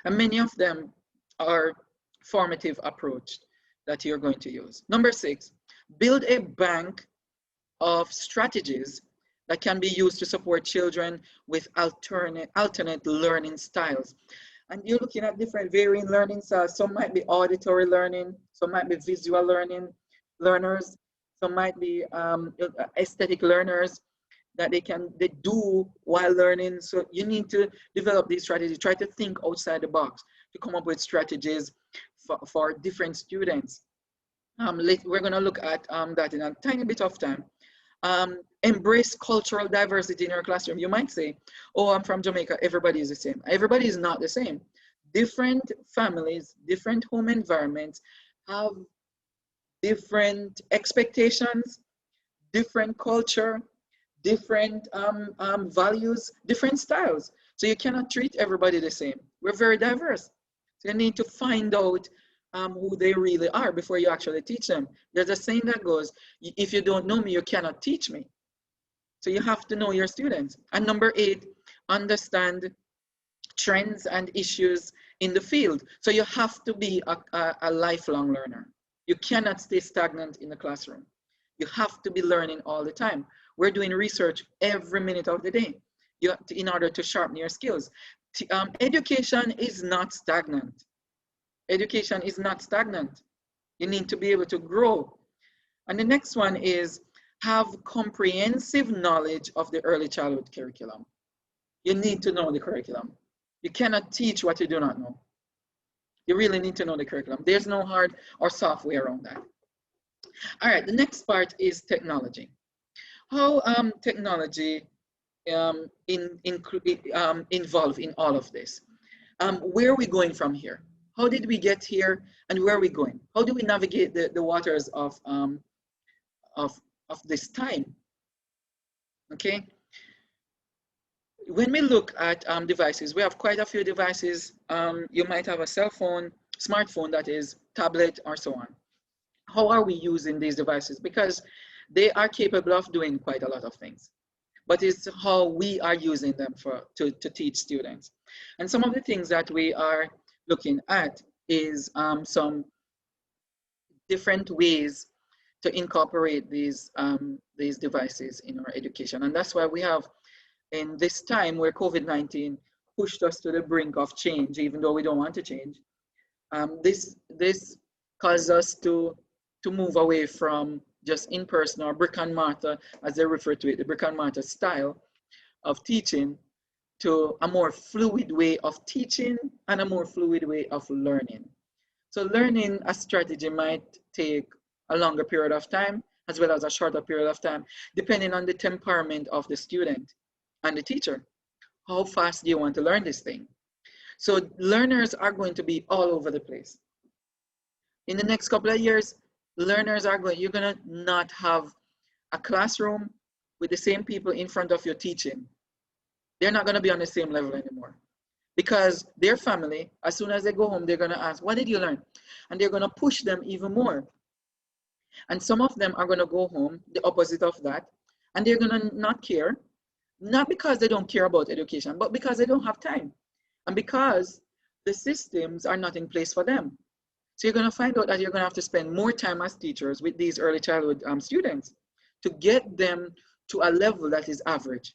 and many of them are formative approach that you're going to use. Number 6, build a bank of strategies that can be used to support children with alternate learning styles. And you're looking at different varying learning styles. Some might be auditory learning, some might be visual learners, some might be aesthetic learners that they do while learning. So you need to develop these strategies. Try to think outside the box to come up with strategies for different students. We're going to look at that in a tiny bit of time. Embrace cultural diversity in your classroom. You might say, oh, I'm from Jamaica, everybody is the same. Everybody is not the same. Different families, different home environments have different expectations, different culture, different values, different styles. So you cannot treat everybody the same. We're very diverse. So you need to find out who they really are before you actually teach them. There's a saying that goes, if you don't know me, you cannot teach me. So you have to know your students. And number 8, understand trends and issues in the field. So you have to be a lifelong learner. You cannot stay stagnant in the classroom. You have to be learning all the time. We're doing research every minute of the day in order to sharpen your skills. Education is not stagnant. Education is not stagnant. You need to be able to grow. And the next one is have comprehensive knowledge of the early childhood curriculum. You need to know the curriculum. You cannot teach what you do not know. You really need to know the curriculum. There's no hard or soft way around that. All right, the next part is technology. How technology involved in all of this. Where are we going from here? How did we get here, and where are we going? How do we navigate the waters of this time? Okay. When we look at devices, we have quite a few devices. You might have a cell phone, smartphone, that is, tablet, or so on. How are we using these devices? Because they are capable of doing quite a lot of things, but it's how we are using them to teach students. And some of the things that we are looking at is some different ways to incorporate these devices in our education. And that's why we have, in this time where COVID-19 pushed us to the brink of change, even though we don't want to change, this caused us to move away from just in-person or brick and mortar, as they refer to it, the brick and mortar style of teaching, to a more fluid way of teaching and a more fluid way of learning. So learning a strategy might take a longer period of time as well as a shorter period of time, depending on the temperament of the student and the teacher. How fast do you want to learn this thing? So learners are going to be all over the place. In the next couple of years, learners are you're gonna not have a classroom with the same people in front of you teaching. They're not gonna be on the same level anymore, because their family, as soon as they go home, they're gonna ask, what did you learn? And they're gonna push them even more. And some of them are gonna go home, the opposite of that, and they're gonna not care, not because they don't care about education, but because they don't have time, and because the systems are not in place for them. So you're going to find out that you're going to have to spend more time as teachers with these early childhood students to get them to a level that is average,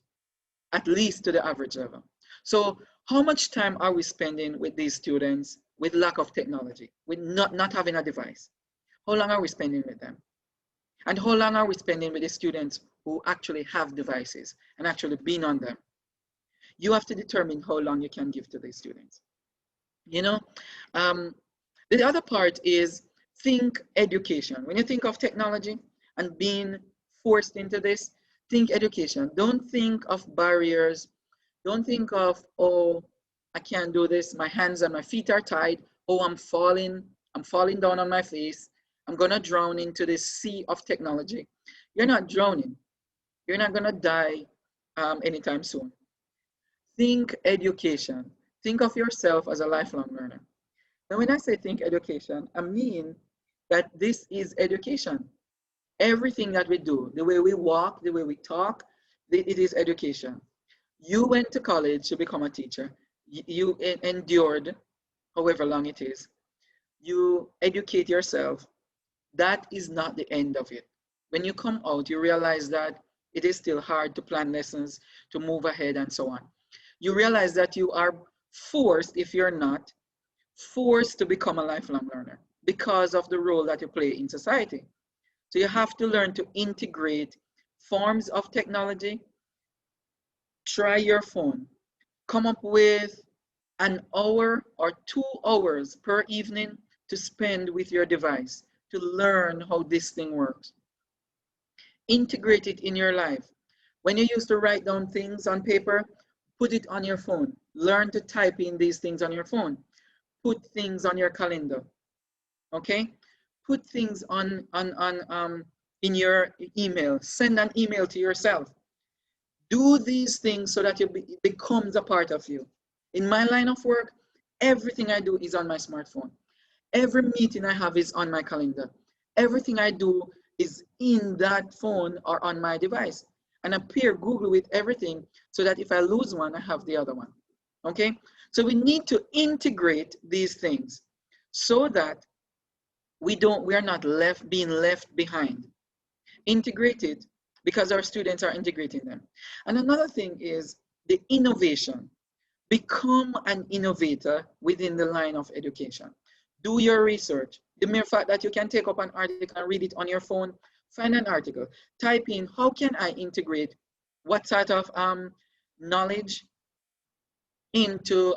at least to the average level. So how much time are we spending with these students with lack of technology, with not having a device? How long are we spending with them? And how long are we spending with the students who actually have devices and actually been on them? You have to determine how long you can give to these students. You know, the other part is think education. When you think of technology and being forced into this, think education. Don't think of barriers. Don't think of, oh, I can't do this. My hands and my feet are tied. Oh, I'm falling down on my face. I'm gonna drown into this sea of technology. You're not drowning. You're not gonna die anytime soon. Think education. Think of yourself as a lifelong learner. Now, when I say think education, I mean that this is education. Everything that we do, the way we walk, the way we talk, it is education. You went to college to become a teacher. You endured however long it is. You educate yourself. That is not the end of it. When you come out, you realize that it is still hard to plan lessons, to move ahead, and so on. You realize that you are forced, if you're not, forced to become a lifelong learner because of the role that you play in society. So you have to learn to integrate forms of technology. Try your phone. Come up with an hour or 2 hours per evening to spend with your device, to learn how this thing works. Integrate it in your life. When you used to write down things on paper, put it on your phone. Learn to type in these things on your phone. Put things on your calendar. Okay? Put things in your email. Send an email to yourself. Do these things so that it becomes a part of you. In my line of work, everything I do is on my smartphone. Every meeting I have is on my calendar. Everything I do is in that phone or on my device. And I pair Google with everything so that if I lose one, I have the other one. Okay? So we need to integrate these things so that we are not being left behind. Integrated because our students are integrating them. And another thing is the innovation. Become an innovator within the line of education. Do your research. The mere fact that you can take up an article and read it on your phone, find an article, type in, how can I integrate what sort of knowledge into,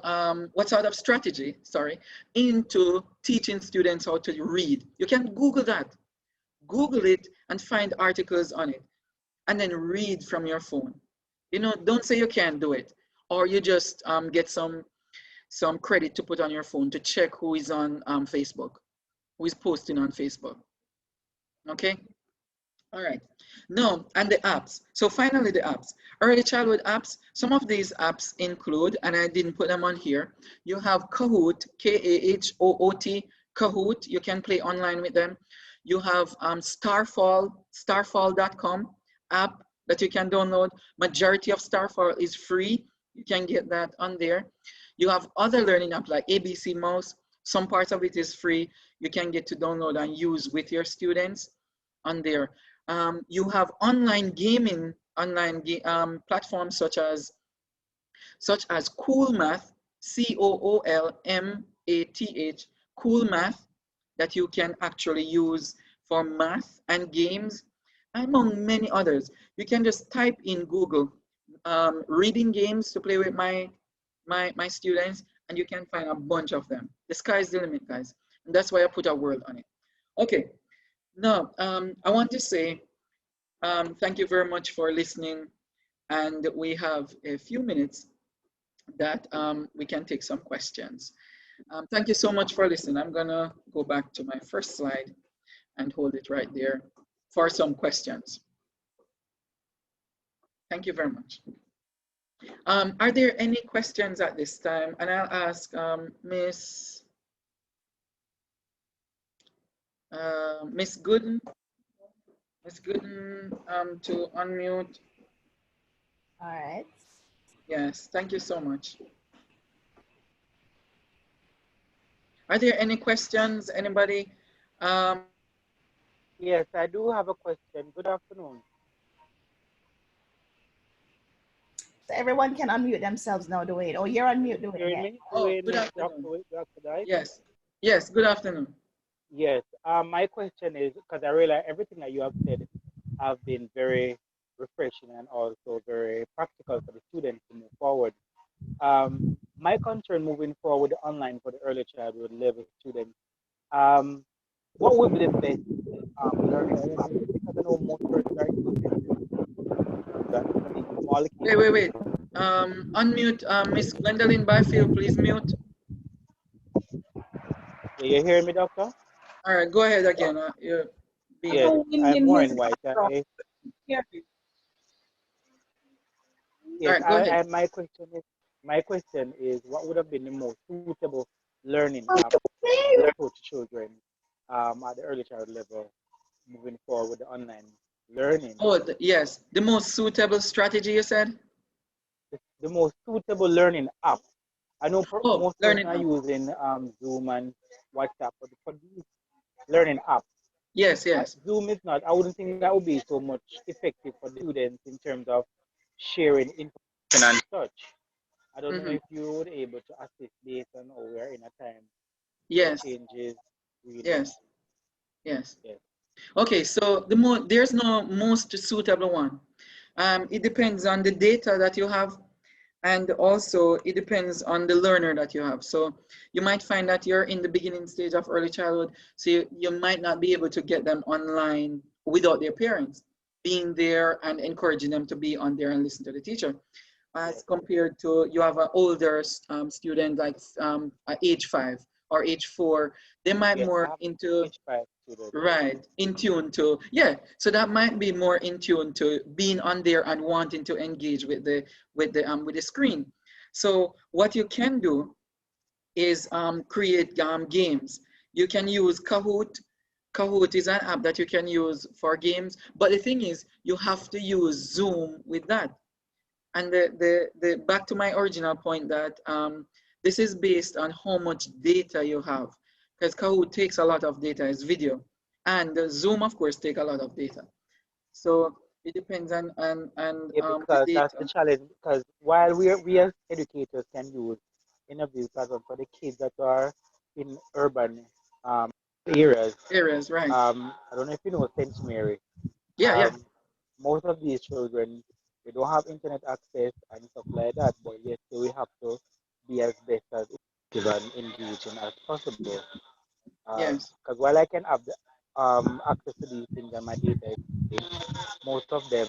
what sort of strategy, into teaching students how to read. You can Google that. Google it and find articles on it, and then read from your phone. You know, don't say you can't do it, or you just get some credit to put on your phone to check who is on Facebook, who is posting on Facebook. Okay. All right. Now, and the apps. So finally, the apps. Early childhood apps. Some of these apps include, and I didn't put them on here. You have Kahoot, K-A-H-O-O-T, Kahoot. You can play online with them. You have starfall.com app that you can download. Majority of Starfall is free. You can get that on there. You have other learning apps like ABC Mouse. Some parts of it is free. You can get to download and use with your students on there. You have online gaming, platforms such as Cool Math, COOLMATH, Cool Math, that you can actually use for math and games, among many others. You can just type in Google reading games to play with my students, and you can find a bunch of them. The sky's the limit, guys. And that's why I put a word on it. Okay, now I want to say thank you very much for listening. And we have a few minutes that we can take some questions. Thank you so much for listening. I'm gonna go back to my first slide and hold it right there for some questions. Thank you very much. Are there any questions at this time? And I'll ask Miss Gooden. Miss Gooden to unmute. All right. Yes, thank you so much. Are there any questions? Anybody? Yes, I do have a question. Good afternoon. So everyone can unmute themselves now, Dwayne. Oh, you're on mute, Dwayne. Hearing me? Oh, good afternoon. Yes. Yes, good afternoon. Yes. My question is, because I realize everything that you have said have been very refreshing and also very practical for the students to move forward. My concern moving forward online for the early childhood level students, what would be the best learning app? Because I know most persons are using that for the small kids. Wait. Unmute Miss Gwendolyn Byfield, please mute. Yeah, you hear me, doctor? All right, go ahead again. Yes, I'm more in white. Yes, Yes, go ahead. my question is, what would have been the most suitable learning app for children at the early child level, moving forward with the online learning? Oh, yes, the most suitable strategy, you said? The most suitable learning app. I know most learning persons are using Zoom and WhatsApp, but for these learning apps, yes. Zoom is not, I wouldn't think that would be so much effective for the students in terms of sharing information and such. I don't know if you would be able to assist based on how we are in a time where changes really. Yes. Okay, so there's no most suitable one. It depends on the data that you have. And also it depends on the learner that you have. So you might find that you're in the beginning stage of early childhood, so you might not be able to get them online without their parents being there and encouraging them to be on there and listen to the teacher, as compared to you have an older student like at age 5 or age 4, they might Yes, I more have into age 5 students. right in tune to, yeah, so that might be more in tune to being on there and wanting to engage with the screen. So what you can do is create games. You can use Kahoot. Kahoot is an app that you can use for games, but the thing is you have to use Zoom with that. And the back to my original point that this is based on how much data you have, because Kahoot takes a lot of data, it's video, and Zoom of course take a lot of data. So it depends on Yeah, the because that's the data. challenge. Because while we as educators can use innovative platforms for the kids that are in urban um, areas, Areas, right? I don't know if you know Saint Mary. Yeah, yeah, Most of these children they don't have internet access and stuff like that. But yes, so we have to be as best as effective and engaging as possible. yes, Because while I can have the, access to these things and my data, most of them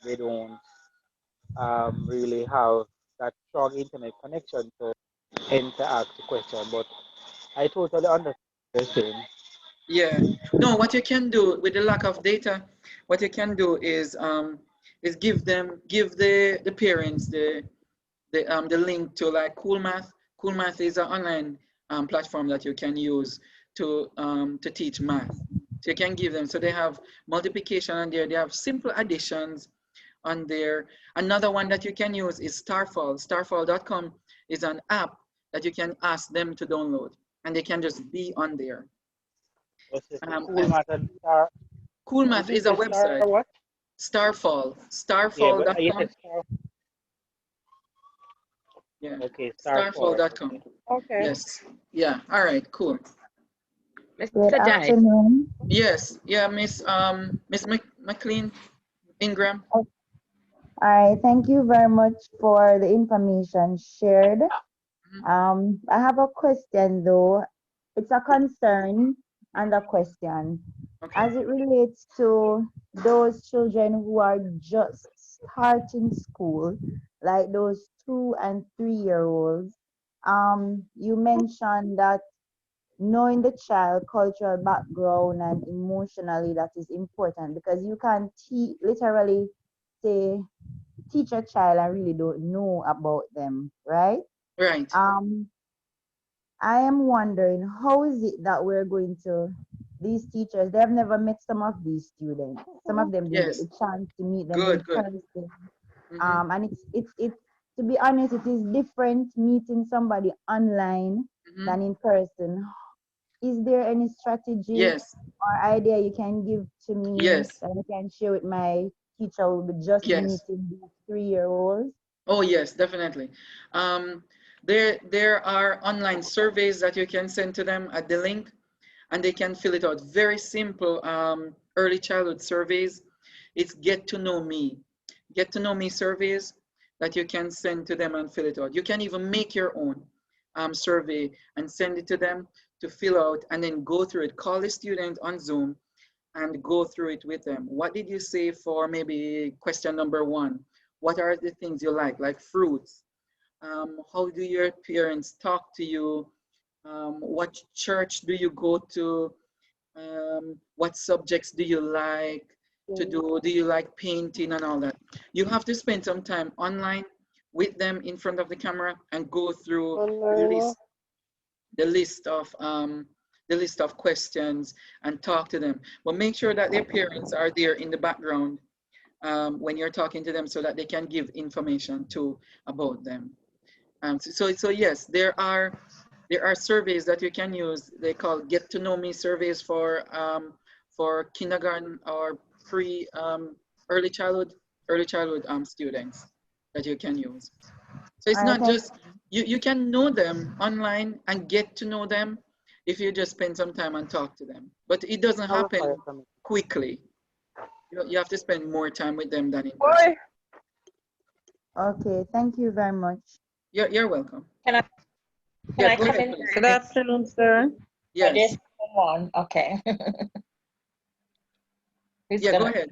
they don't really have that strong internet connection to interact the question. But I totally understand what you're saying. yeah. No, what you can do with the lack of data, what you can do is give the parents the link to like Cool Math. Cool Math is an online platform that you can use to teach math. So you can give them, so they have multiplication on there, they have simple additions on there. Another one that you can use is Starfall. Starfall.com is an app that you can ask them to download, and they can just be on there. What's this? Cool And math and star. Cool Did Math you is a say star website. what? Starfall. Yeah, but you said Starfall.com. star. Yeah. Okay, star four. Starfall.com. Okay. Okay. Yes. Yeah. All right. Cool. Good Mr. Jai. afternoon. Yes. Yeah, Miss McLean Ingram. All right, thank you very much for the information shared. Mhm. I have a question though. It's a concern and a question. Okay. As it relates to those children who are just starting school, like those 2 and 3 year olds, you mentioned that knowing the child cultural background and emotionally that is important because you can literally say teach a child and really don't know about them, right? Right. um I am wondering how is it that we're going to, these teachers, they have never met some of these students, some of them didn't get Yes. the chance to meet them in Good. Good. person. Mm-hmm. And it's to be honest, it is different meeting somebody online Mm-hmm. than in person. Is there any strategy Yes. or idea you can give to me Yes. that I can share with my teacher who will be just Yes. meeting these 3 year olds? Oh yes, definitely. Um, there are online surveys that you can send to them at the link, and they can fill it out. Very simple early childhood surveys. It's get to know me. Get to know me surveys that you can send to them and fill it out. You can even make your own survey and send it to them to fill out and then go through it. Call the student on Zoom and go through it with them. What did you say for maybe question number 1? What are the things you like fruits? How do your parents talk to you? What church do you go to? What subjects do you like to do? Do you like painting and all that? You have to spend some time online with them in front of the camera and go through the list, the list of um, the list of questions and talk to them. But make sure that their parents are there in the background when you're talking to them so that they can give information too about them. So yes, there are surveys that you can use. They call get to know me surveys for kindergarten or pre early childhood students that you can use. So it's All right, not thank just you can know them online and get to know them if you just spend some time and talk to them. But it doesn't How require happen from me? quickly. You have to spend more time with them than in person. Boy, Okay, thank you very much. You're welcome. Can I Yeah, go come ahead, in? please. Good afternoon, sir. Yes. There's one. Okay. Who's Yeah, go gonna? ahead.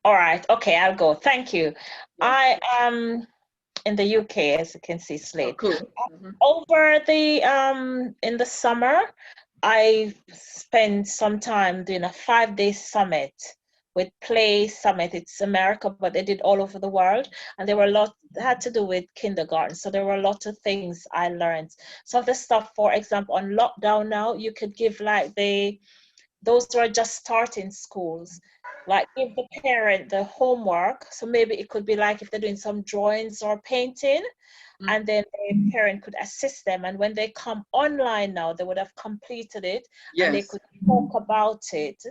All right. Okay, I'll go. Thank you. Yeah. I am in the UK, as you can see, Oh, Slade. cool. Over the in the summer, I spent some time doing a 5-day summit with Play Summit. It's America, but they did all over the world, and there were a lot had to do with kindergarten. So there were a lot of things I learned. Some of the stuff, for example, on lockdown now, you could give like those who are just starting schools, like give the parent the homework. So maybe it could be like if they're doing some drawings or painting, and then the parent could assist them. And when they come online now, they would have completed it and they Yes. could talk about it.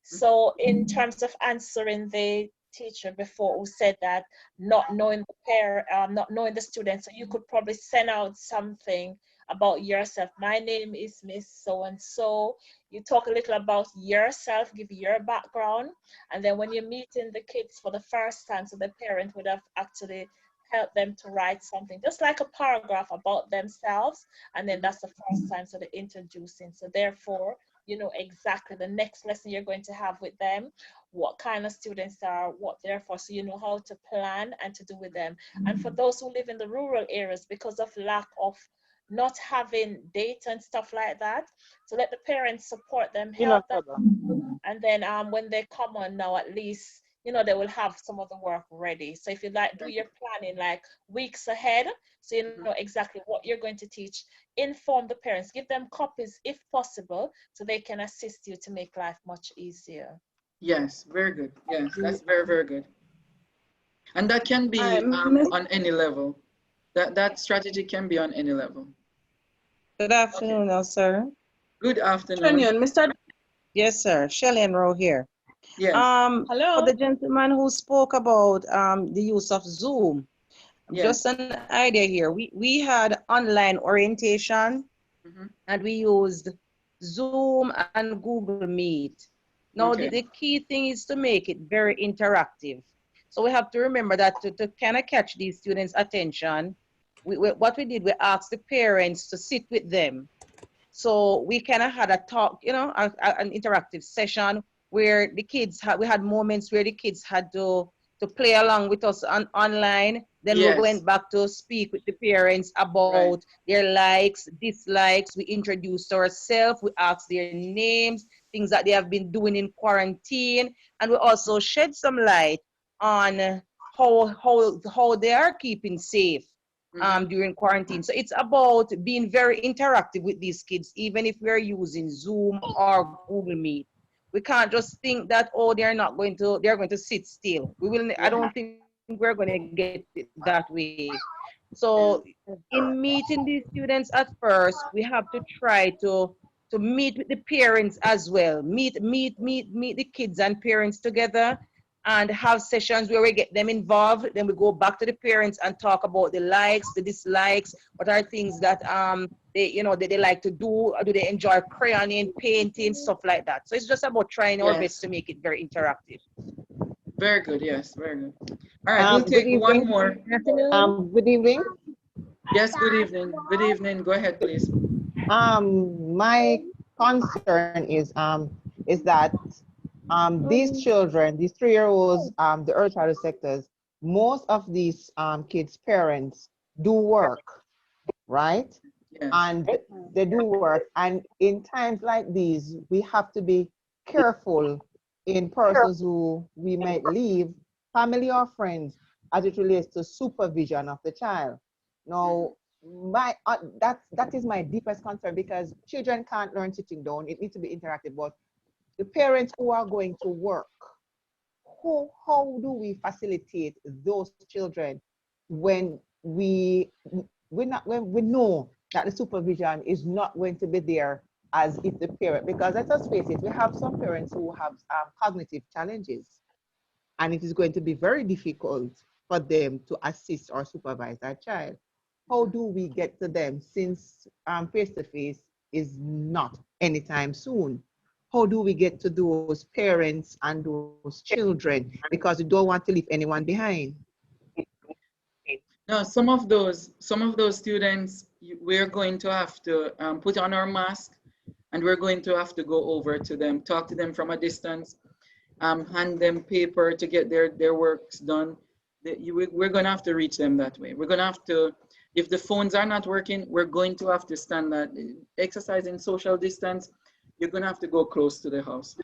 So in terms of answering the teacher before who said that not knowing the parent, not knowing the student, so you could probably send out something about yourself. My name is Miss So and so. You talk a little about yourself, give your background, and then when you're meeting the kids for the first time, so the parent would have actually help them to write something, just like a paragraph about themselves, and then that's the first time, so they're introducing. So therefore, you know exactly the next lesson you're going to have with them, what kind of students are, what they're for, so you know how to plan and to do with them. And for those who live in the rural areas, because of lack of not having data and stuff like that, so let the parents support them, help them, and then when they come on now, at least you know they will have some of the work ready. So if you like do your planning like weeks ahead, so you know exactly what you're going to teach, inform the parents, give them copies if possible, so they can assist you to make life much easier. Yes, very good. Yes, that's very, very good. And that can be Miss- on any level. That strategy can be on any level. Good afternoon, sir. Good afternoon. Afternoon, Mr. Yes, sir. Shelley and Rowe here. Yes. For the gentleman who spoke about the use of Zoom, Yes. just an idea here. We had online orientation and we used Zoom and Google Meet. Now, Okay. the key thing is to make it very interactive. So we have to remember that to kind of catch these students' attention, what we did, we asked the parents to sit with them. So we kind of had a talk, you know, an interactive session where the kids had, we had moments where the kids had to play along with us online. Then we went back to speak with the parents about their likes, dislikes. We introduced ourselves. We asked their names, things that they have been doing in quarantine. And we also shed some light on how they are keeping safe during quarantine. So it's about being very interactive with these kids, even if we're using Zoom or Google Meet. We can't just think that, oh, they're going to sit still. We will. I don't think we're going to get it that way. So in meeting these students at first, we have to try to meet with the parents as well. Meet the kids and parents together and have sessions where we get them involved. Then we go back to the parents and talk about the likes, the dislikes, what are things that they like to do. Do they enjoy crayoning, painting, stuff like that. So it's just about trying our best to make it very interactive. Very good. Yes, very good. All right, we'll take one more. Good evening. Yes, good evening. Good evening. Go ahead, please. My concern is that these children, these 3-year-olds, the early childhood sectors, most of these kids' parents do work, right? Yes. And they do work. And in times like these, we have to be careful in persons who we might leave, family or friends, as it relates to supervision of the child. Now, that is my deepest concern, because children can't learn sitting down. It needs to be interactive. But the parents who are going to work, how do we facilitate those children when we know that the supervision is not going to be there as if the parent, because let us face it, we have some parents who have cognitive challenges, and it is going to be very difficult for them to assist or supervise that child. How do we get to them, since face-to-face is not anytime soon? How do we get to those parents and those children, because we don't want to leave anyone behind? Now, some of those students, we're going to have to put on our mask, and we're going to have to go over to them, talk to them from a distance, hand them paper to get their works done. We're going to have to reach them that way. We're going to have to, if the phones are not working, we're going to have to stand that, exercising social distance, you're going to have to go close to the house.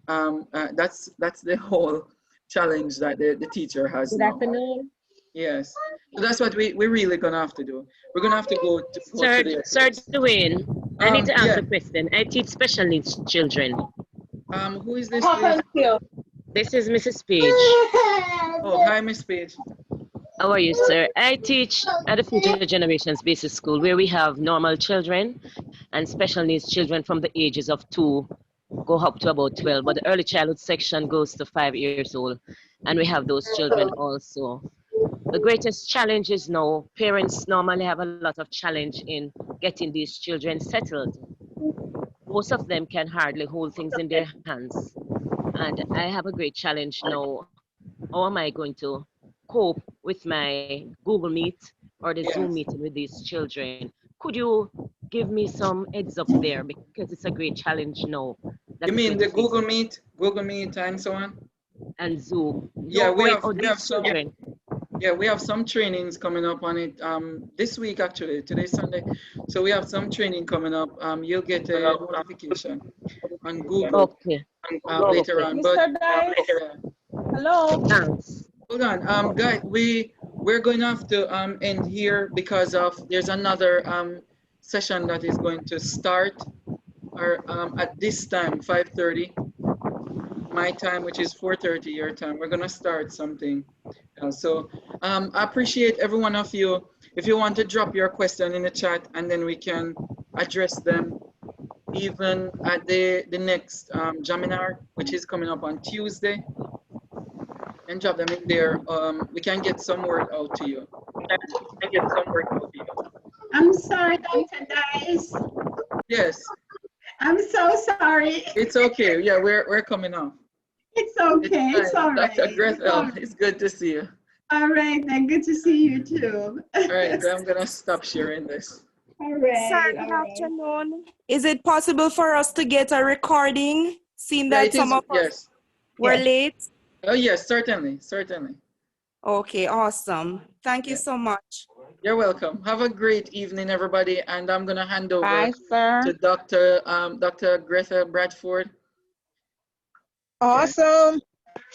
That's the whole challenge that the teacher has Good now. afternoon. Yes. So that's what we're really going to have to do. We're going to have to go to the Sir Dwayne, I need to ask yeah. a question. I teach special needs children. Who is this, please? This is Mrs. Page. Oh, hi, Miss Page. How are you, sir? I teach at the Future Generations Basic School, where we have normal children and special needs children from the ages of 2 go up to about 12. But the early childhood section goes to 5 years old, and we have those children also. The greatest challenge is now parents normally have a lot of challenge in getting these children settled. Most of them can hardly hold things in their hands. And I have a great challenge now. How am I going to cope with my Google Meet or the Zoom meeting with these children? Could you give me some heads up there, because it's a great challenge now. You mean the Google Meet and so on? And Zoom. Yeah, we have some. Children. Yeah, we have some trainings coming up on it this week, actually. Today's Sunday. So we have some training coming up. You'll get a notification on Google later on. But Hello. Thanks. hold on, guys, we're going to have to end here because there's another session that is going to start at this time, 5:30 my time, which is 4:30 your time. We're gonna start something. So I appreciate every one of you. If you want to drop your question in the chat, and then we can address them even at the next JAMINAR, which is coming up on Tuesday, and drop them in there. We can get some word out to you. I'm sorry, Dr. Dice. Yes. I'm so sorry. It's okay. Yeah, we're coming off. It's okay. It's all right. Dr. Grethel, it's good to see you. All right, then. Good to see you too. All right, so I'm gonna stop sharing this. All right. Sir, good afternoon. Is it possible for us to get a recording, seeing Yeah, that some of us were late? Oh yes, certainly. Okay, awesome. Thank you so much. You're welcome. Have a great evening, everybody. And I'm gonna hand over Bye, sir. to Dr. Greta Bradford. Awesome.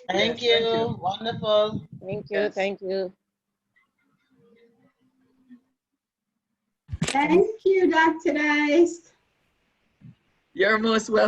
Thank you. Wonderful. Thank you. Thank you. Thank you, Dr. Dice. You're most welcome.